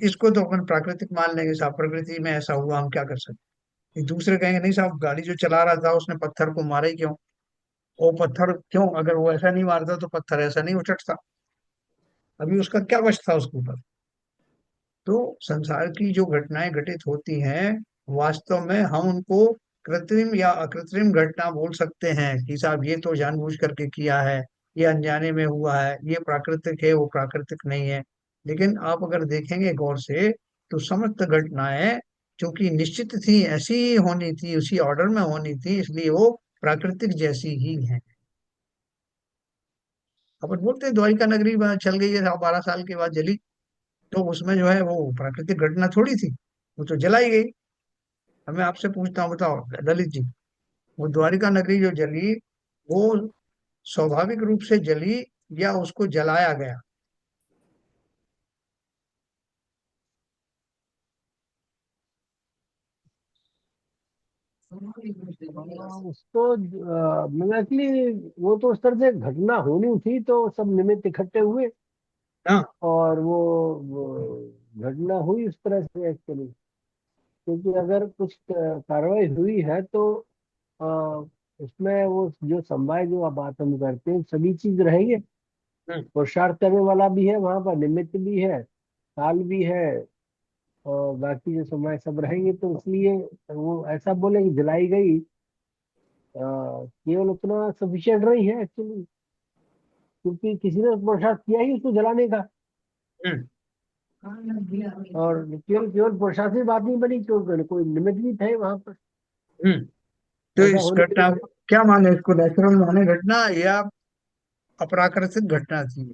इसको तो अपन प्राकृतिक मान लेंगे, साहब प्रकृति में ऐसा हुआ, हम क्या कर सकते हैं। दूसरे कहेंगे नहीं साहब, गाड़ी जो चला रहा था उसने पत्थर को मारा ही क्यों? वो पत्थर क्यों, अगर वो ऐसा नहीं मारता तो पत्थर ऐसा नहीं उछटता। अभी उसका क्या वश था उसके ऊपर? तो संसार की जो घटनाएं घटित होती हैं, वास्तव में हम उनको कृत्रिम या अकृत्रिम घटना बोल सकते हैं कि साहब ये तो जानबूझ करके किया है, ये अनजाने में हुआ है, ये प्राकृतिक है, वो प्राकृतिक नहीं है। लेकिन आप अगर देखेंगे गौर से, तो समस्त घटनाएं चूंकि निश्चित थी, ऐसी ही होनी थी, उसी ऑर्डर में होनी थी, इसलिए वो प्राकृतिक जैसी ही है। अपन बोलते हैं द्वारिका नगरी में चल गई है, 12 साल के बाद जली। तो उसमें जो है वो प्राकृतिक घटना थोड़ी थी, वो तो जलाई गई। अब मैं आपसे पूछता हूँ, बताओ ललित जी, वो द्वारिका नगरी जो जली, वो स्वाभाविक रूप से जली या उसको जलाया गया? उसको मतलब एक्चुअली वो तो उस तरह से घटना होनी थी, तो सब निमित्त इकट्ठे हुए हाँ। और वो घटना हुई उस तरह से एक्चुअली। क्योंकि अगर कुछ कार्रवाई हुई है तो अ, उसमें वो जो समवाय जो आप बात हम करते हैं सभी चीज रहेंगे। हम्म। पुरुषार्थ करने वाला भी है वहां पर, निमित्त भी है, काल भी है, और बाकी जो समय सब रहेंगे। तो इसलिए वो ऐसा बोले कि जलाई गई, केवल उतना सफिशियंट नहीं है एक्चुअली, क्योंकि किसी ने पुरुषार्थ किया ही उसको जलाने का। हम्म और केवल केवल पुरुषार्थ की बात नहीं बनी, क्योंकि कोई निमित्त भी थे वहां पर। हम्म तो ऐसा इस होने के घटना को क्या माने, इसको नेचुरल माने घटना या अप्राकृतिक घटना थी?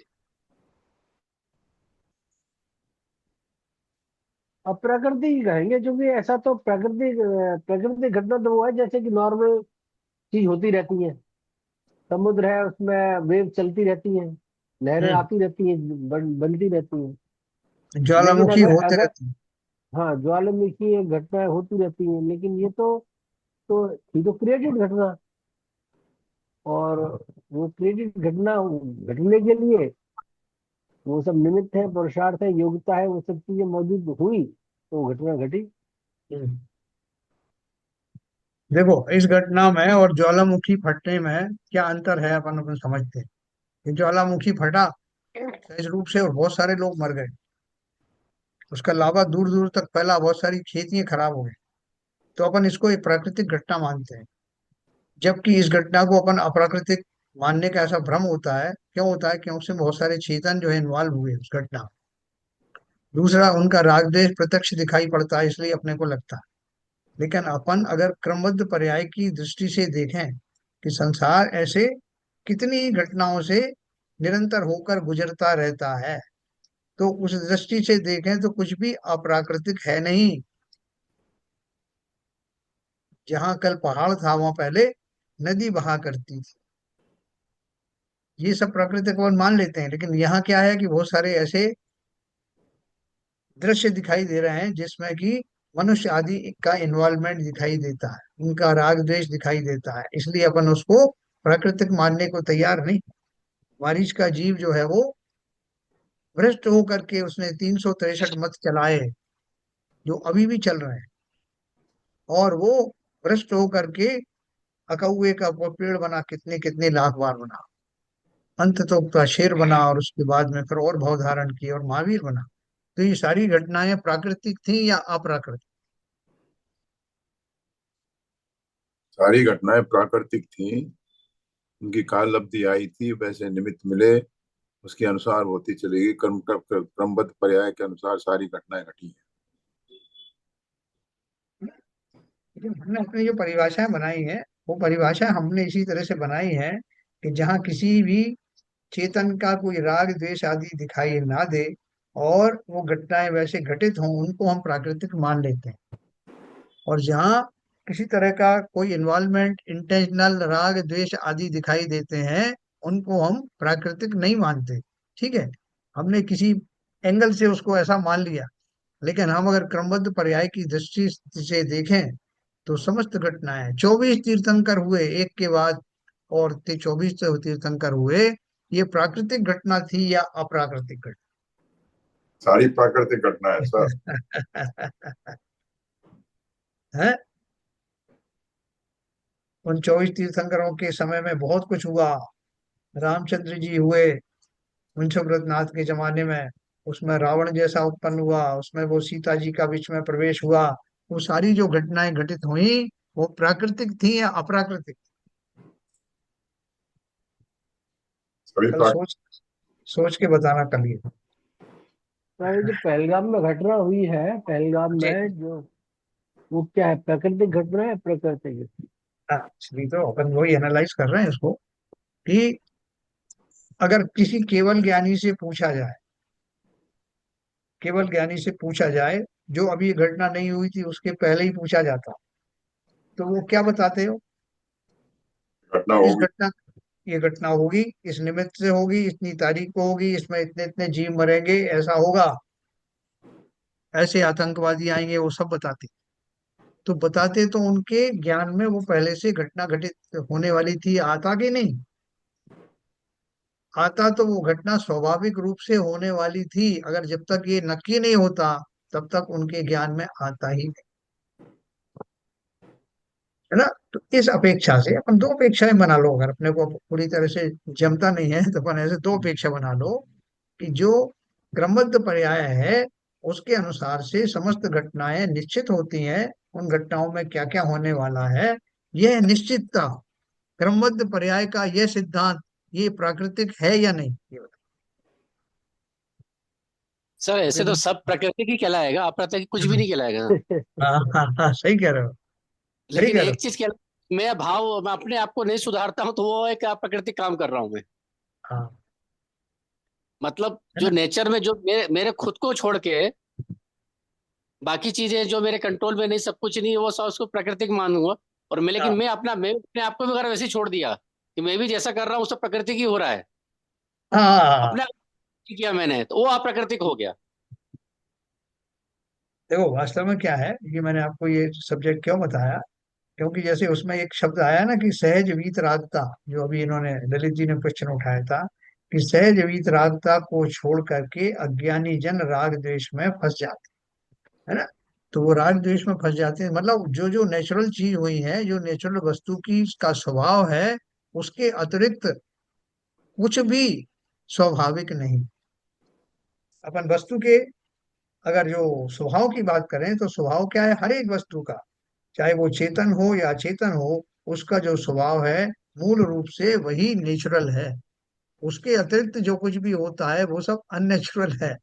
अप्राकृतिक ही कहेंगे, क्योंकि ऐसा तो प्राकृतिक घटना तो वो है जैसे कि नॉर्मल चीज होती रहती है। समुद्र है, उसमें वेव चलती रहती है, लहरें हम्म आती रहती हैं, बनती रहती हैं। लेकिन ज्वालामुखी अगर होते अगर रहते हैं। हाँ, ज्वालामुखी एक घटनाएं होती रहती हैं, लेकिन ये तो थी तो क्रिएटेड घटना। और वो क्रिएटेड घटना घटने के लिए वो सब निमित्त है, पुरुषार्थ है, योग्यता है, वो सब चीजें मौजूद हुई तो वो घटना घटी। हम्म। देखो, इस घटना में और ज्वालामुखी फटने में क्या अंतर है, अपन अपन समझते हैं। कि ज्वालामुखी फटा सहज रूप से और बहुत सारे लोग मर गए, उसका लावा दूर दूर तक फैला, बहुत सारी खेतियां खराब हो गई, तो अपन इसको एक प्राकृतिक घटना मानते हैं। जबकि इस घटना को अपन अप्राकृतिक मानने का ऐसा भ्रम होता है, क्यों होता है? क्योंकि उसमें बहुत सारे चेतन जो है इन्वॉल्व हुए उस घटना में। दूसरा, उनका राग द्वेष प्रत्यक्ष दिखाई पड़ता है, इसलिए अपने को लगता है। लेकिन अपन अगर क्रमबद्ध पर्याय की दृष्टि से देखें कि संसार ऐसे कितनी ही घटनाओं से निरंतर होकर गुजरता रहता है, तो उस दृष्टि से देखें तो कुछ भी अप्राकृतिक है नहीं। जहां कल पहाड़ था वहां पहले नदी बहा करती थी, ये सब प्राकृतिक अपन मान लेते हैं। लेकिन यहाँ क्या है कि बहुत सारे ऐसे दृश्य दिखाई दे रहे हैं जिसमें कि मनुष्य आदि का इन्वॉल्वमेंट दिखाई देता है, उनका राग द्वेष दिखाई देता है, इसलिए अपन उसको प्राकृतिक मानने को तैयार नहीं। मारीच का जीव जो है वो भ्रष्ट होकर के उसने 363 मत चलाए, जो अभी भी चल रहे हैं, और वो भ्रष्ट होकर के अकौए का वो पेड़ बना, कितने कितने लाख बार बना, अंत तो का शेर बना, और उसके बाद में फिर और भाव धारण किए और महावीर बना। तो ये सारी घटनाएं प्राकृतिक थी या अप्राकृतिक? सारी घटनाएं प्राकृतिक थी। उनकी काल अवधि आई थी, वैसे निमित्त मिले, उसके अनुसार होती चलेगी। क्रमबद्ध पर्याय के अनुसार सारी घटनाएं घटी हैं। लेकिन हमने अपनी जो परिभाषाएं बनाई है, वो परिभाषा हमने इसी तरह से बनाई है कि जहाँ किसी भी चेतन का कोई राग द्वेष आदि दिखाई ना दे और वो घटनाएं वैसे घटित हों, उनको हम प्राकृतिक मान लेते हैं। और जहाँ किसी तरह का कोई इन्वॉल्वमेंट, इंटेंशनल राग द्वेष आदि दिखाई देते हैं, उनको हम प्राकृतिक नहीं मानते। ठीक है, हमने किसी एंगल से उसको ऐसा मान लिया। लेकिन हम अगर क्रमबद्ध पर्याय की दृष्टि से देखें तो समस्त घटनाएं, 24 तीर्थंकर हुए एक के बाद, और 24 तीर्थंकर हुए, ये प्राकृतिक घटना थी या अप्राकृतिक सारी प्राकृतिक घटना है सर। घटना? है। उन 24 तीर्थंकरों के समय में बहुत कुछ हुआ। रामचंद्र जी हुए वंशव्रत नाथ के जमाने में, उसमें रावण जैसा उत्पन्न हुआ, उसमें वो सीता जी का बीच में प्रवेश हुआ। वो सारी जो घटनाएं घटित हुई, वो प्राकृतिक थी या अप्राकृतिक? सभी कल प्राकृतिक। सोच सोच के बताना कल ये। तो ये जो पहलगाम में घटना हुई है, पहलगाम जी। में जो, वो क्या है, प्राकृतिक घटना है प्राकृतिक? हाँ, इसलिए तो अपन वही एनालाइज कर रहे हैं इसको कि अगर किसी केवल ज्ञानी से पूछा जाए, केवल ज्ञानी से पूछा जाए, जो अभी ये घटना नहीं हुई थी उसके पहले ही पूछा जाता, तो वो क्या बताते हो? घटना कि इस होगी। घटना ये घटना होगी, इस निमित्त से होगी, इतनी तारीख को होगी, इसमें इतने इतने जीव मरेंगे, ऐसा होगा, ऐसे आतंकवादी आएंगे, वो सब बताते। तो बताते तो उनके ज्ञान में वो पहले से घटना घटित होने वाली थी, आता कि नहीं? आता तो वो घटना स्वाभाविक रूप से होने वाली थी, अगर जब तक ये नक्की नहीं होता तब तक उनके ज्ञान में आता ही नहीं। है ना? तो इस अपेक्षा से अपन दो अपेक्षाएं बना लो, अगर अपने को पूरी तरह से जमता नहीं है तो अपन ऐसे दो अपेक्षा बना लो कि जो क्रमबद्ध पर्याय है उसके अनुसार से समस्त घटनाएं निश्चित होती हैं, उन घटनाओं में क्या क्या होने वाला है, यह निश्चितता क्रमबद्ध पर्याय का यह सिद्धांत ये प्राकृतिक है या नहीं, ये बताओ। सर अभी ऐसे तो तुम सब प्राकृतिक ही कहलाएगा, अप्राकृतिक कुछ भी नहीं कहलाएगा ना। हाँ हाँ हाँ, सही कह रहे हो, सही लेकिन कह रहे एक चीज कहला, मैं अपने आप को नहीं सुधारता हूँ तो वो एक अप्राकृतिक काम कर रहा हूँ मैं। हो। हाँ, मतलब है जो ना। नेचर में जो मेरे खुद को छोड़ के बाकी चीजें जो मेरे कंट्रोल में नहीं, सब कुछ नहीं, वो सब उसको प्राकृतिक मानूंगा। और लेकिन हाँ मैं अपने आप को भी अगर वैसे ही छोड़ दिया कि मैं भी जैसा कर रहा हूँ सब प्राकृतिक ही हो रहा है, हाँ हाँ, हाँ। अपने आप को किया मैंने, तो वो अप्राकृतिक हो गया। देखो वास्तव में क्या है, ये मैंने आपको ये सब्जेक्ट क्यों बताया, क्योंकि जैसे उसमें एक शब्द आया ना कि सहज वीतरागता, जो अभी इन्होंने ललित जी ने क्वेश्चन उठाया था, कि सहज वीतरागता को छोड़ करके अज्ञानी जन राग द्वेष में फंस जाते हैं, है ना। तो वो राग द्वेष में फंस जाते हैं, मतलब जो जो नेचुरल चीज हुई है, जो नेचुरल वस्तु की का स्वभाव है, उसके अतिरिक्त कुछ भी स्वाभाविक नहीं। अपन वस्तु के अगर जो स्वभाव की बात करें तो स्वभाव क्या है हर एक वस्तु का, चाहे वो चेतन हो या अचेतन हो, उसका जो स्वभाव है मूल रूप से वही नेचुरल है। उसके अतिरिक्त जो कुछ भी होता है वो सब अननेचुरल है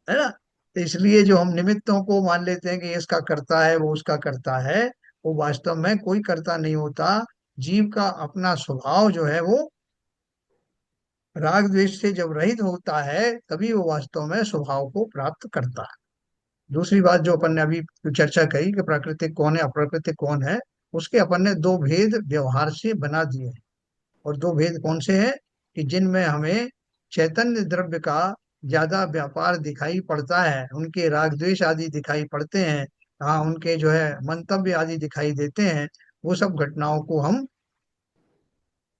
ना। तो इसलिए जो हम निमित्तों को मान लेते हैं कि ये इसका करता है वो उसका करता है, वो वास्तव में कोई करता नहीं होता। जीव का अपना स्वभाव जो है वो राग द्वेष से जब रहित होता है, तभी वो वास्तव में स्वभाव को प्राप्त करता है। दूसरी बात जो अपन ने अभी चर्चा करी कि प्राकृतिक कौन है अप्राकृतिक कौन है, उसके अपन ने दो भेद व्यवहार से बना दिए हैं। और दो भेद कौन से हैं, कि जिनमें हमें चैतन्य द्रव्य का ज्यादा व्यापार दिखाई पड़ता है, उनके राग द्वेष आदि दिखाई पड़ते हैं, हाँ उनके जो है मंतव्य आदि दिखाई देते हैं, वो सब घटनाओं को हम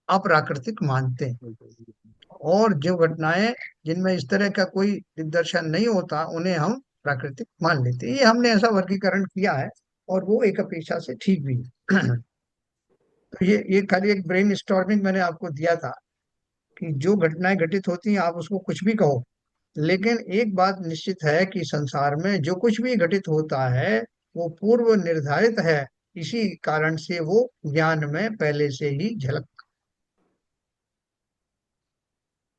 अप्राकृतिक मानते हैं। और जो घटनाएं जिनमें इस तरह का कोई दिग्दर्शन नहीं होता, उन्हें हम प्राकृतिक मान लेते हैं। ये हमने ऐसा वर्गीकरण किया है, और वो एक अपेक्षा से ठीक भी है। तो ये खाली एक ब्रेन स्टॉर्मिंग मैंने आपको दिया था, कि जो घटनाएं घटित होती हैं आप उसको कुछ भी कहो, लेकिन एक बात निश्चित है कि संसार में जो कुछ भी घटित होता है वो पूर्व निर्धारित है। इसी कारण से वो ज्ञान में पहले से ही झलक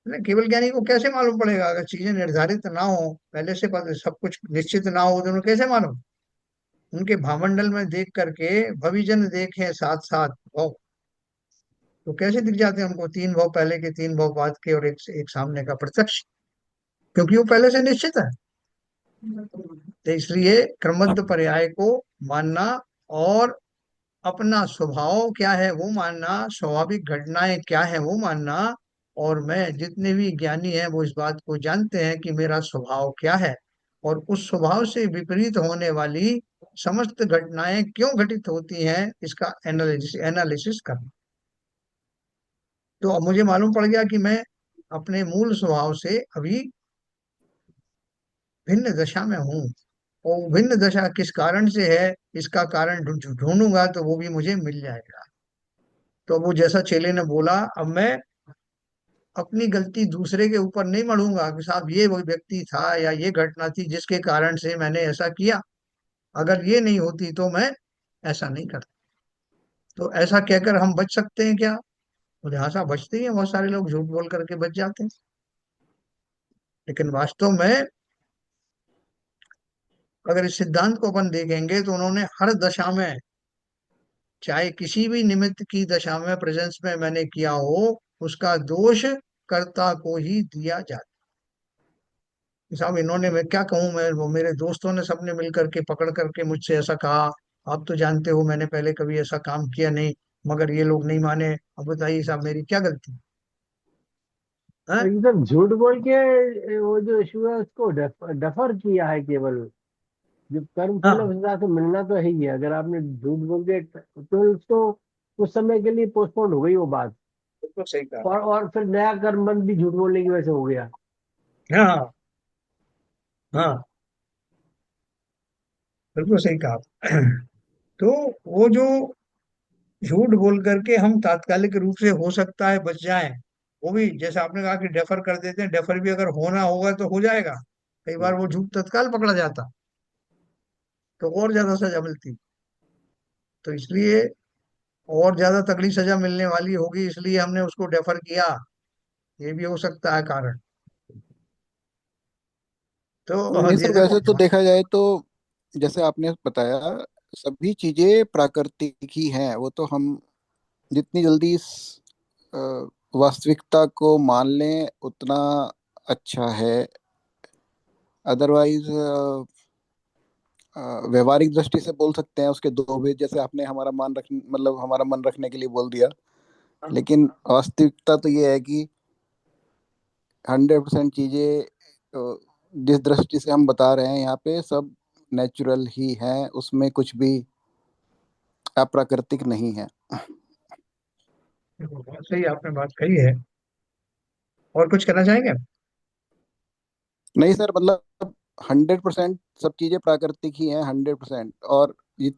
ना। केवल ज्ञानी को कैसे मालूम पड़ेगा अगर चीजें निर्धारित ना हो, पहले से पता सब कुछ निश्चित ना हो, तो उन्हें कैसे मालूम। उनके भामंडल में देख करके भविजन देखे साथ साथ भव, तो कैसे दिख जाते हैं हमको तीन भाव पहले के, तीन भाव बाद के, और एक सामने का प्रत्यक्ष, क्योंकि वो पहले से निश्चित है। तो इसलिए क्रमबद्ध पर्याय को मानना, और अपना स्वभाव क्या है वो मानना, स्वाभाविक घटनाएं क्या है वो मानना, और मैं जितने भी ज्ञानी हैं वो इस बात को जानते हैं कि मेरा स्वभाव क्या है, और उस स्वभाव से विपरीत होने वाली समस्त घटनाएं क्यों घटित होती हैं इसका एनालिसिस एनालिसिस करना। तो अब मुझे मालूम पड़ गया कि मैं अपने मूल स्वभाव से अभी भिन्न दशा में हूँ, और वो भिन्न दशा किस कारण से है, इसका कारण ढूंढूंगा तो वो भी मुझे मिल जाएगा। तो वो जैसा चेले ने बोला, अब मैं अपनी गलती दूसरे के ऊपर नहीं मढ़ूंगा कि साहब ये वो व्यक्ति था या ये घटना थी जिसके कारण से मैंने ऐसा किया, अगर ये नहीं होती तो मैं ऐसा नहीं करता। तो ऐसा कहकर हम बच सकते हैं क्या। बोले हाँ साहब बचते ही हैं, बहुत सारे लोग झूठ बोल करके बच जाते हैं, लेकिन वास्तव में अगर इस सिद्धांत को अपन देखेंगे तो उन्होंने हर दशा में, चाहे किसी भी निमित्त की दशा में प्रेजेंस में मैंने किया हो, उसका दोष कर्ता को ही दिया जाता है। साहब इन्होंने, मैं क्या कहूँ, मैं वो मेरे दोस्तों ने सबने मिल करके पकड़ करके मुझसे ऐसा कहा, आप तो जानते हो मैंने पहले कभी ऐसा काम किया नहीं, मगर ये लोग नहीं माने, अब बताइए साहब मेरी क्या गलती है। एकदम झूठ बोल के वो जो इशू है उसको डफर किया है केवल। जो कर्म फल है हाँ उस हिसाब से मिलना तो है ही है। अगर आपने झूठ बोल के तो उसको कुछ समय के लिए पोस्टपोन हो गई वो बात। बिल्कुल सही कहा। और फिर नया कर्म बंद भी झूठ बोलने की वजह से हो गया। हाँ हाँ, बिल्कुल सही कहा। तो वो जो झूठ बोल करके हम तात्कालिक रूप से हो सकता है बच जाएं, वो भी जैसे आपने कहा कि डेफर कर देते हैं, डेफर भी अगर होना होगा तो हो जाएगा। कई बार वो झूठ तत्काल पकड़ा जाता तो और ज्यादा सजा मिलती। तो इसलिए और ज्यादा तगड़ी सजा मिलने वाली होगी, इसलिए हमने उसको डेफर किया। ये भी हो सकता है कारण। तो हाँ, नहीं ये सर, देखो। वैसे तो देखा जाए तो जैसे आपने बताया, सभी चीजें प्राकृतिक ही हैं। वो तो हम जितनी जल्दी इस अ, वास्तविकता को मान लें उतना अच्छा है। अदरवाइज व्यवहारिक दृष्टि से बोल सकते हैं उसके दो भेद, जैसे आपने हमारा मान रख मतलब हमारा मन रखने के लिए बोल दिया। लेकिन वास्तविकता तो ये है कि 100% चीजें जिस दृष्टि से हम बता रहे हैं यहाँ पे सब नेचुरल ही है, उसमें कुछ भी अप्राकृतिक नहीं है। देखो, बहुत सही आपने बात कही है। और कुछ कहना चाहेंगे? नहीं सर, मतलब 100% सब चीजें प्राकृतिक ही हैं, 100%। और ये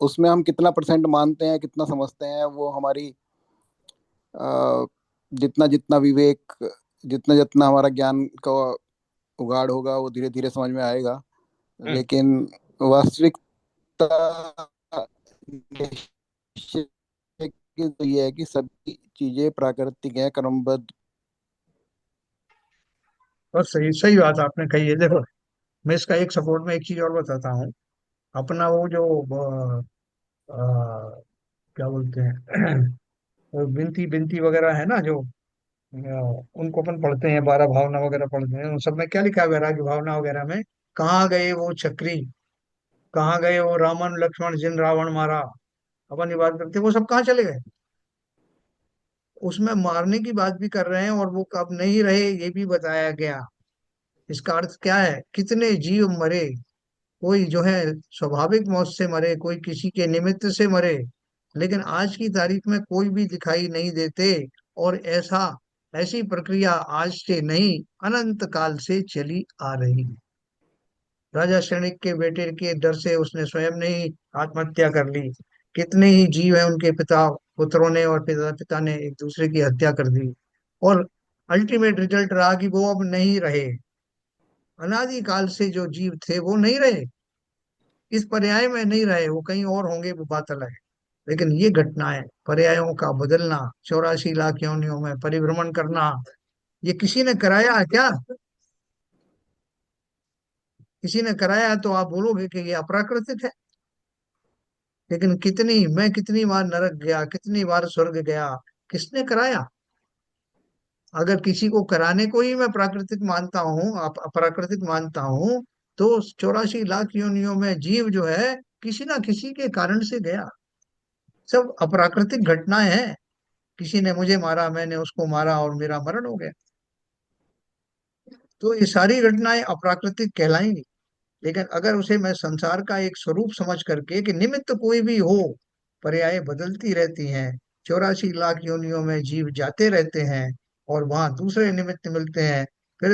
उसमें हम कितना परसेंट मानते हैं, कितना समझते हैं, वो हमारी अ, जितना जितना विवेक, जितना जितना हमारा ज्ञान का उगाड़ होगा, वो धीरे धीरे समझ में आएगा। हम्म। लेकिन वास्तविकता निश्चय की तो ये है कि सभी चीजें प्राकृतिक है, क्रमबद्ध। बस सही सही बात आपने कही है। देखो, मैं इसका एक सपोर्ट में एक चीज और बताता हूँ। अपना वो जो क्या बोलते हैं वो बिनती बिनती वगैरह है ना, जो उनको अपन पढ़ते हैं, 12 भावना वगैरह पढ़ते हैं, उन सब में क्या लिखा है, वैराग्य भावना वगैरह में? कहाँ गए वो चक्री, कहाँ गए वो रामन लक्ष्मण जिन रावण मारा। अपन ये बात करते हैं, वो सब कहाँ चले गए? उसमें मारने की बात भी कर रहे हैं, और वो कब नहीं रहे ये भी बताया गया। इसका अर्थ क्या है? कितने जीव मरे। कोई जो है स्वाभाविक मौत से मरे, कोई किसी के निमित्त से मरे, लेकिन आज की तारीख में कोई भी दिखाई नहीं देते। और ऐसी प्रक्रिया आज से नहीं, अनंत काल से चली आ रही है। राजा श्रेणिक के बेटे के डर से उसने स्वयं ने ही आत्महत्या कर ली। कितने ही जीव हैं, उनके पिता पुत्रों ने और पिता पिता ने एक दूसरे की हत्या कर दी। और अल्टीमेट रिजल्ट रहा कि वो अब नहीं रहे। अनादि काल से जो जीव थे वो नहीं रहे, इस पर्याय में नहीं रहे, वो कहीं और होंगे, वो बात अलग है। लेकिन ये घटनाएं, पर्यायों का बदलना, 84 लाख योनियों में परिभ्रमण करना, ये किसी ने कराया है क्या? किसी ने कराया है तो आप बोलोगे कि ये अप्राकृतिक है। लेकिन मैं कितनी बार नरक गया, कितनी बार स्वर्ग गया, किसने कराया? अगर किसी को कराने को ही मैं प्राकृतिक मानता हूँ, अप्राकृतिक मानता हूँ, तो 84 लाख योनियों में जीव जो है किसी ना किसी के कारण से गया। सब अप्राकृतिक घटनाएं हैं। किसी ने मुझे मारा, मैंने उसको मारा, और मेरा मरण हो गया। तो ये सारी घटनाएं अप्राकृतिक कहलाएंगी। लेकिन अगर उसे मैं संसार का एक स्वरूप समझ करके कि निमित्त कोई भी हो, पर्याय बदलती रहती हैं, 84 लाख योनियों में जीव जाते रहते हैं, और वहां दूसरे निमित्त मिलते हैं, फिर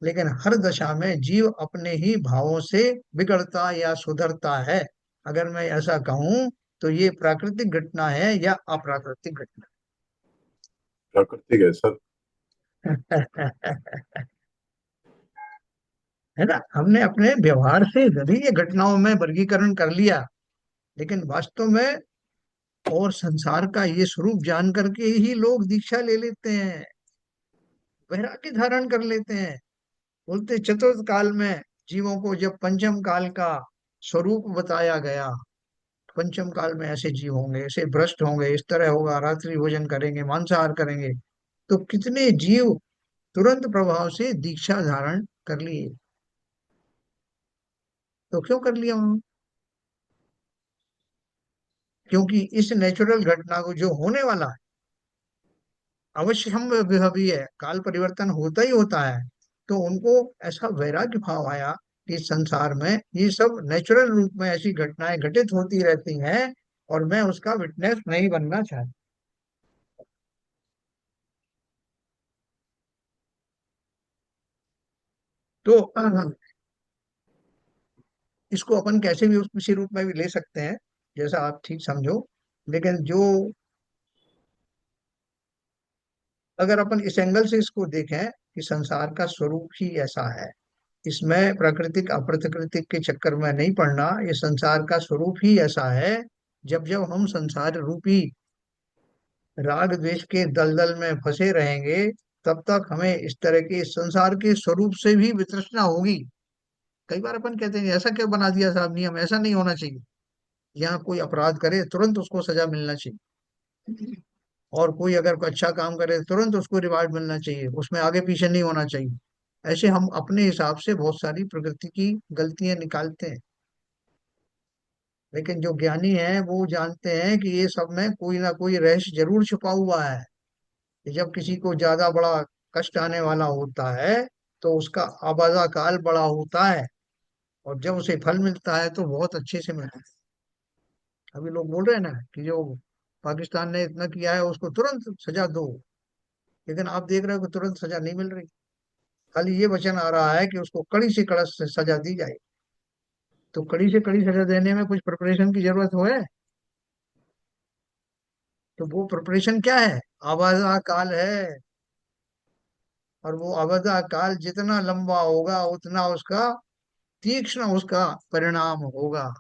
लेकिन हर दशा में जीव अपने ही भावों से बिगड़ता या सुधरता है। अगर मैं ऐसा कहूं तो ये प्राकृतिक घटना है या अप्राकृतिक प्राकृतिक है सर। घटना? है ना, हमने अपने व्यवहार से सभी ये घटनाओं में वर्गीकरण कर लिया, लेकिन वास्तव में और संसार का ये स्वरूप जान करके ही लोग दीक्षा ले लेते हैं, वैराग्य धारण कर लेते हैं। बोलते चतुर्थ काल में जीवों को जब पंचम काल का स्वरूप बताया गया, पंचम काल में ऐसे जीव होंगे, ऐसे भ्रष्ट होंगे, इस तरह होगा, रात्रि भोजन करेंगे, मांसाहार करेंगे। तो कितने जीव तुरंत प्रभाव से दीक्षा धारण कर लिए। तो क्यों कर लिया उन्होंने? क्योंकि इस नेचुरल घटना को जो होने वाला है, अवश्य हम भी है, काल परिवर्तन होता ही होता है। तो उनको ऐसा वैराग्य भाव आया कि संसार में ये सब नेचुरल रूप में ऐसी घटनाएं घटित होती रहती हैं, और मैं उसका विटनेस नहीं बनना चाहता। तो इसको अपन कैसे भी किसी रूप में भी ले सकते हैं, जैसा आप ठीक समझो। लेकिन जो अगर अपन इस एंगल से इसको देखें कि संसार का स्वरूप ही ऐसा है, इसमें प्राकृतिक अप्राकृतिक के चक्कर में नहीं पड़ना, ये संसार का स्वरूप ही ऐसा है जब जब हम संसार रूपी राग द्वेष के दलदल में फंसे रहेंगे, तब तक हमें इस तरह के संसार के स्वरूप से भी वितृष्णा होगी। कई बार अपन कहते हैं ऐसा क्यों बना दिया साहब नियम, ऐसा नहीं होना चाहिए। यहाँ कोई अपराध करे तुरंत उसको सजा मिलना चाहिए, और कोई अगर कोई अच्छा काम करे तुरंत उसको रिवार्ड मिलना चाहिए, उसमें आगे पीछे नहीं होना चाहिए। ऐसे हम अपने हिसाब से बहुत सारी प्रकृति की गलतियां निकालते हैं। लेकिन जो ज्ञानी हैं वो जानते हैं कि ये सब में कोई ना कोई रहस्य जरूर छुपा हुआ है, कि जब किसी को ज्यादा बड़ा कष्ट आने वाला होता है तो उसका आबादा काल बड़ा होता है, और जब उसे फल मिलता है तो बहुत अच्छे से मिलता है। अभी लोग बोल रहे हैं ना कि जो पाकिस्तान ने इतना किया है उसको तुरंत सजा दो, लेकिन आप देख रहे हो कि तुरंत सजा नहीं मिल रही। खाली ये वचन आ रहा है कि उसको कड़ी से कड़ी सजा दी जाए। तो कड़ी से कड़ी सजा देने में कुछ प्रिपरेशन की जरूरत हो है, तो वो प्रिपरेशन क्या है? आबादा काल है। और वो आबादा काल जितना लंबा होगा उतना उसका तीक्ष्ण उसका परिणाम होगा।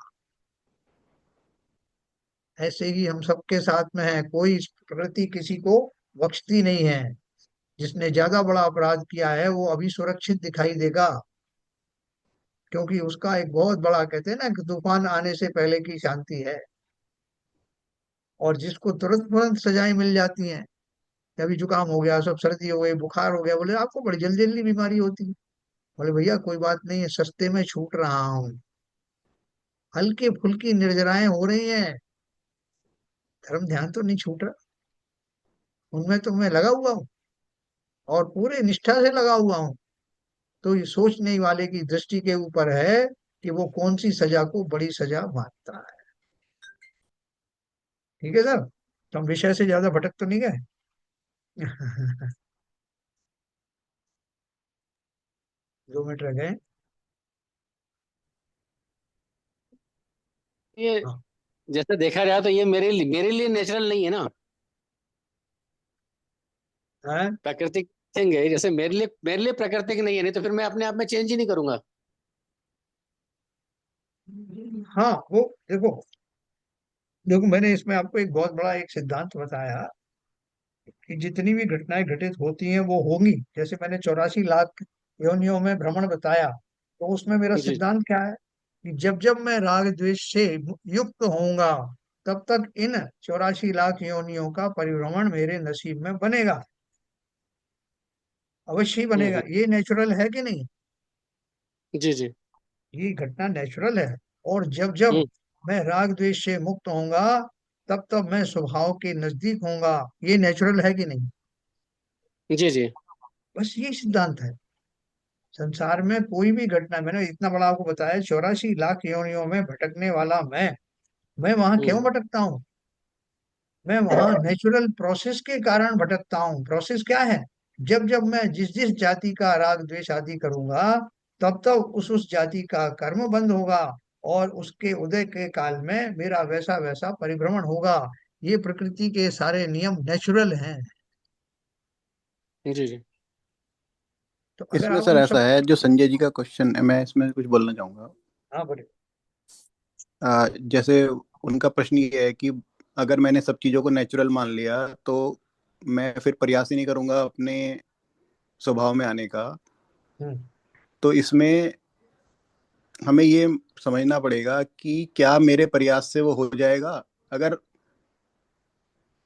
ऐसे ही हम सबके साथ में है, कोई इस प्रकृति किसी को बख्शती नहीं है। जिसने ज्यादा बड़ा अपराध किया है वो अभी सुरक्षित दिखाई देगा, क्योंकि उसका एक बहुत बड़ा, कहते हैं ना कि तूफान आने से पहले की शांति है। और जिसको तुरंत तुरंत सजाएं मिल जाती हैं, कि अभी जुकाम हो गया, सब सर्दी हो गई, बुखार हो गया, बोले आपको बड़ी जल्दी जल्दी बीमारी होती है। बोले भैया कोई बात नहीं है, सस्ते में छूट रहा हूँ, हल्की फुल्की निर्जराएं हो रही हैं, धर्म ध्यान तो नहीं छूट रहा, उनमें तो मैं लगा हुआ हूँ और पूरे निष्ठा से लगा हुआ हूँ। तो ये सोचने वाले की दृष्टि के ऊपर है कि वो कौन सी सजा को बड़ी सजा मानता है। ठीक है सर, तो हम विषय से ज्यादा भटक तो नहीं गए? 2 मिनट रह गए। ये हाँ। जैसे देखा जाए तो ये मेरे लिए नेचुरल नहीं है ना। हैं? प्राकृतिक थिंग है, जैसे मेरे लिए प्राकृतिक नहीं है, नहीं तो फिर मैं अपने आप में चेंज ही नहीं करूंगा। हाँ वो देखो, देखो मैंने इसमें आपको एक बहुत बड़ा एक सिद्धांत बताया कि जितनी भी घटनाएं घटित होती हैं वो होंगी। जैसे मैंने 84 लाख योनियों में भ्रमण बताया, तो उसमें मेरा जी सिद्धांत क्या है कि जब जब मैं राग द्वेष से युक्त होऊंगा, तब तक इन 84 लाख योनियों का परिभ्रमण मेरे नसीब में बनेगा, अवश्य ही बनेगा। हम्म ये नेचुरल है कि नहीं? जी जी। ये घटना नेचुरल है। और जब जब हम्म मैं राग द्वेष से मुक्त होऊंगा, तब तब मैं स्वभाव के नजदीक होऊंगा। ये नेचुरल है कि नहीं? जी जी। बस ये सिद्धांत है। संसार में कोई भी घटना, मैंने इतना बड़ा आपको बताया, 84 लाख योनियों में भटकने वाला मैं वहां क्यों हम्म भटकता हूँ? मैं वहां नेचुरल प्रोसेस के कारण भटकता हूँ। प्रोसेस क्या है? जब जब मैं जिस जिस जाति का राग द्वेष आदि करूंगा, तब तब उस जाति का कर्म बंद होगा, और उसके उदय के काल में मेरा वैसा वैसा परिभ्रमण होगा। ये प्रकृति के सारे नियम नेचुरल हैं। जी जी। तो अगर इसमें आप सर उन ऐसा सब, है, जो संजय जी का क्वेश्चन है, मैं इसमें कुछ बोलना चाहूंगा। हाँ बोले। जैसे उनका प्रश्न ये है कि अगर मैंने सब चीजों को नेचुरल मान लिया तो मैं फिर प्रयास ही नहीं करूंगा अपने स्वभाव में आने का। हम्म। तो इसमें हमें ये समझना पड़ेगा कि क्या मेरे प्रयास से वो हो जाएगा। अगर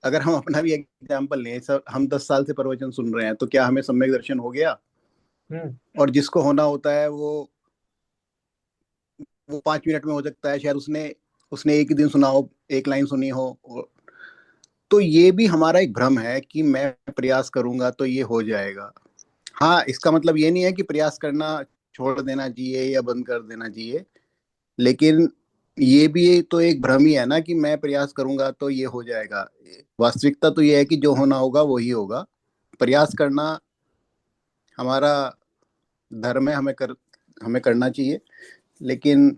अगर हम अपना भी एग्जाम्पल लें, सर हम 10 साल से प्रवचन सुन रहे हैं, तो क्या हमें सम्यक दर्शन हो गया? हम्म। और जिसको होना होता है वो 5 मिनट में हो सकता है, शायद उसने उसने एक ही दिन सुना हो, एक लाइन सुनी हो। तो ये भी हमारा एक भ्रम है कि मैं प्रयास करूंगा तो ये हो जाएगा। हाँ, इसका मतलब ये नहीं है कि प्रयास करना छोड़ देना चाहिए या बंद कर देना चाहिए, लेकिन ये भी तो एक भ्रम ही है ना कि मैं प्रयास करूंगा तो ये हो जाएगा। वास्तविकता तो ये है कि जो होना होगा वही होगा। प्रयास करना हमारा धर्म है, हमें करना चाहिए। लेकिन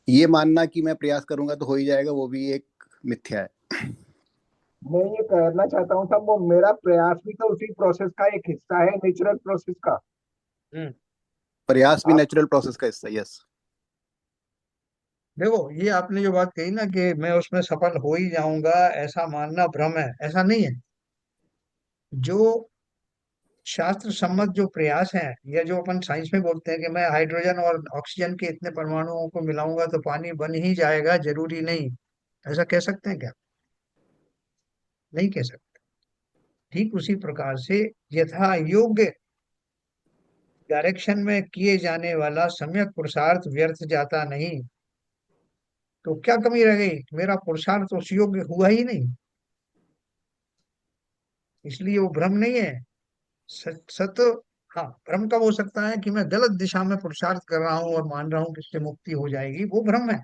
ये मानना कि मैं प्रयास करूंगा तो हो ही जाएगा, वो भी एक मिथ्या है। मैं ये कहना चाहता हूँ साहब, वो मेरा प्रयास भी तो उसी प्रोसेस का एक हिस्सा है, नेचुरल प्रोसेस का। हम्म। प्रयास भी आप नेचुरल प्रोसेस का हिस्सा, यस। देखो, ये आपने जो बात कही ना कि मैं उसमें सफल हो ही जाऊंगा, ऐसा मानना भ्रम है, ऐसा नहीं है। जो शास्त्र सम्मत जो प्रयास है, या जो अपन साइंस में बोलते हैं कि मैं हाइड्रोजन और ऑक्सीजन के इतने परमाणुओं को मिलाऊंगा तो पानी बन ही जाएगा, जरूरी नहीं, ऐसा कह सकते हैं क्या? नहीं कह सकते। ठीक उसी प्रकार से यथा योग्य डायरेक्शन में किए जाने वाला सम्यक पुरुषार्थ व्यर्थ जाता नहीं। तो क्या कमी रह गई? मेरा पुरुषार्थ उस योग्य हुआ ही नहीं, इसलिए वो भ्रम नहीं है। सत हाँ, भ्रम कब हो सकता है कि मैं गलत दिशा में पुरुषार्थ कर रहा हूँ और मान रहा हूँ कि इससे मुक्ति हो जाएगी, वो भ्रम है।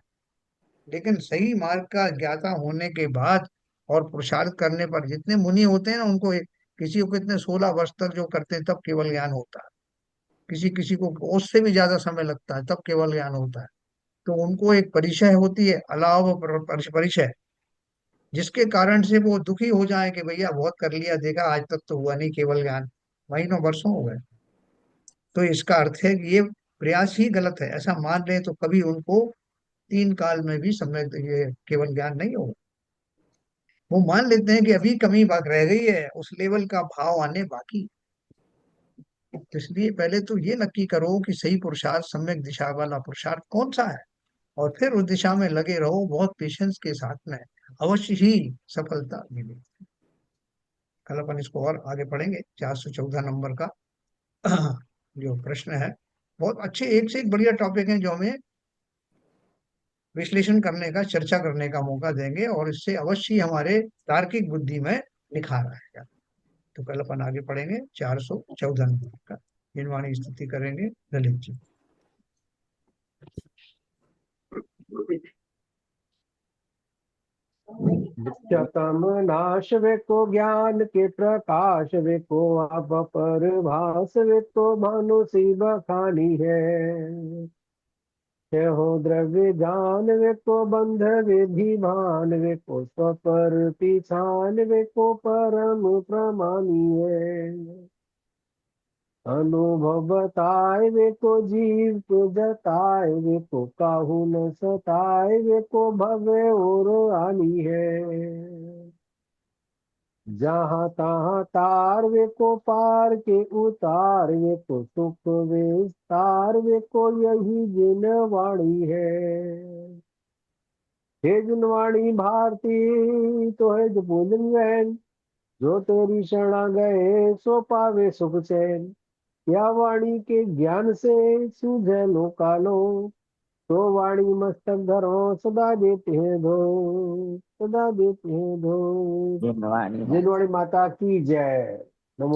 लेकिन सही मार्ग का ज्ञाता होने के बाद और पुरुषार्थ करने पर, जितने मुनि होते हैं ना, उनको किसी को कितने 16 वर्ष तक जो करते हैं तब केवल ज्ञान होता है, किसी किसी को उससे भी ज्यादा समय लगता है तब केवल ज्ञान होता है। तो उनको एक परिचय होती है, अलाव परिचय, जिसके कारण से वो दुखी हो जाए कि भैया बहुत कर लिया, देखा आज तक तो हुआ नहीं केवल ज्ञान, महीनों वर्षों हो गए। तो इसका अर्थ है कि ये प्रयास ही गलत है, ऐसा मान रहे तो कभी उनको 3 काल में भी समय ये केवल ज्ञान नहीं होगा। वो मान लेते हैं कि अभी कमी बात रह गई है, उस लेवल का भाव आने बाकी। तो इसलिए पहले तो ये नक्की करो कि सही पुरुषार्थ, सम्यक दिशा वाला पुरुषार्थ कौन सा है, और फिर उस दिशा में लगे रहो बहुत पेशेंस के साथ में, अवश्य ही सफलता मिलेगी। कल अपन इसको और आगे पढ़ेंगे, 414 नंबर का जो प्रश्न है। बहुत अच्छे, एक से एक बढ़िया टॉपिक है जो हमें विश्लेषण करने का, चर्चा करने का मौका देंगे, और इससे अवश्य ही हमारे तार्किक बुद्धि में निखार आएगा। तो कल अपन आगे पढ़ेंगे 414 नंबर का। निर्वाणी स्तुति करेंगे ललित जी। नित्यतम नाश वे को ज्ञान के प्रकाश वे को अब परभास वे को भानु सी बखानी है। हो द्रव्य जान वे को बंध विधि भान वे को स्वपर पिछान वे को परम प्रमानी है। अनुभव बताए वे को जीव को जताए वे को काहू न सताए वे को भवे और आनी है। जहाँ तहाँ तार वे को पार के उतार वे को सुख विस्तार वे को यही जिन वाणी है। हे जिन वाणी भारती तो है जो पूजन गैन, जो तेरी शरणा गए सो पावे सुख चैन। या वाणी के ज्ञान से सूझे लोकालो, तो वाणी मस्तक धरो सदा देते हैं धो, सदा देते हैं धो। जिनवाणी माता की जय।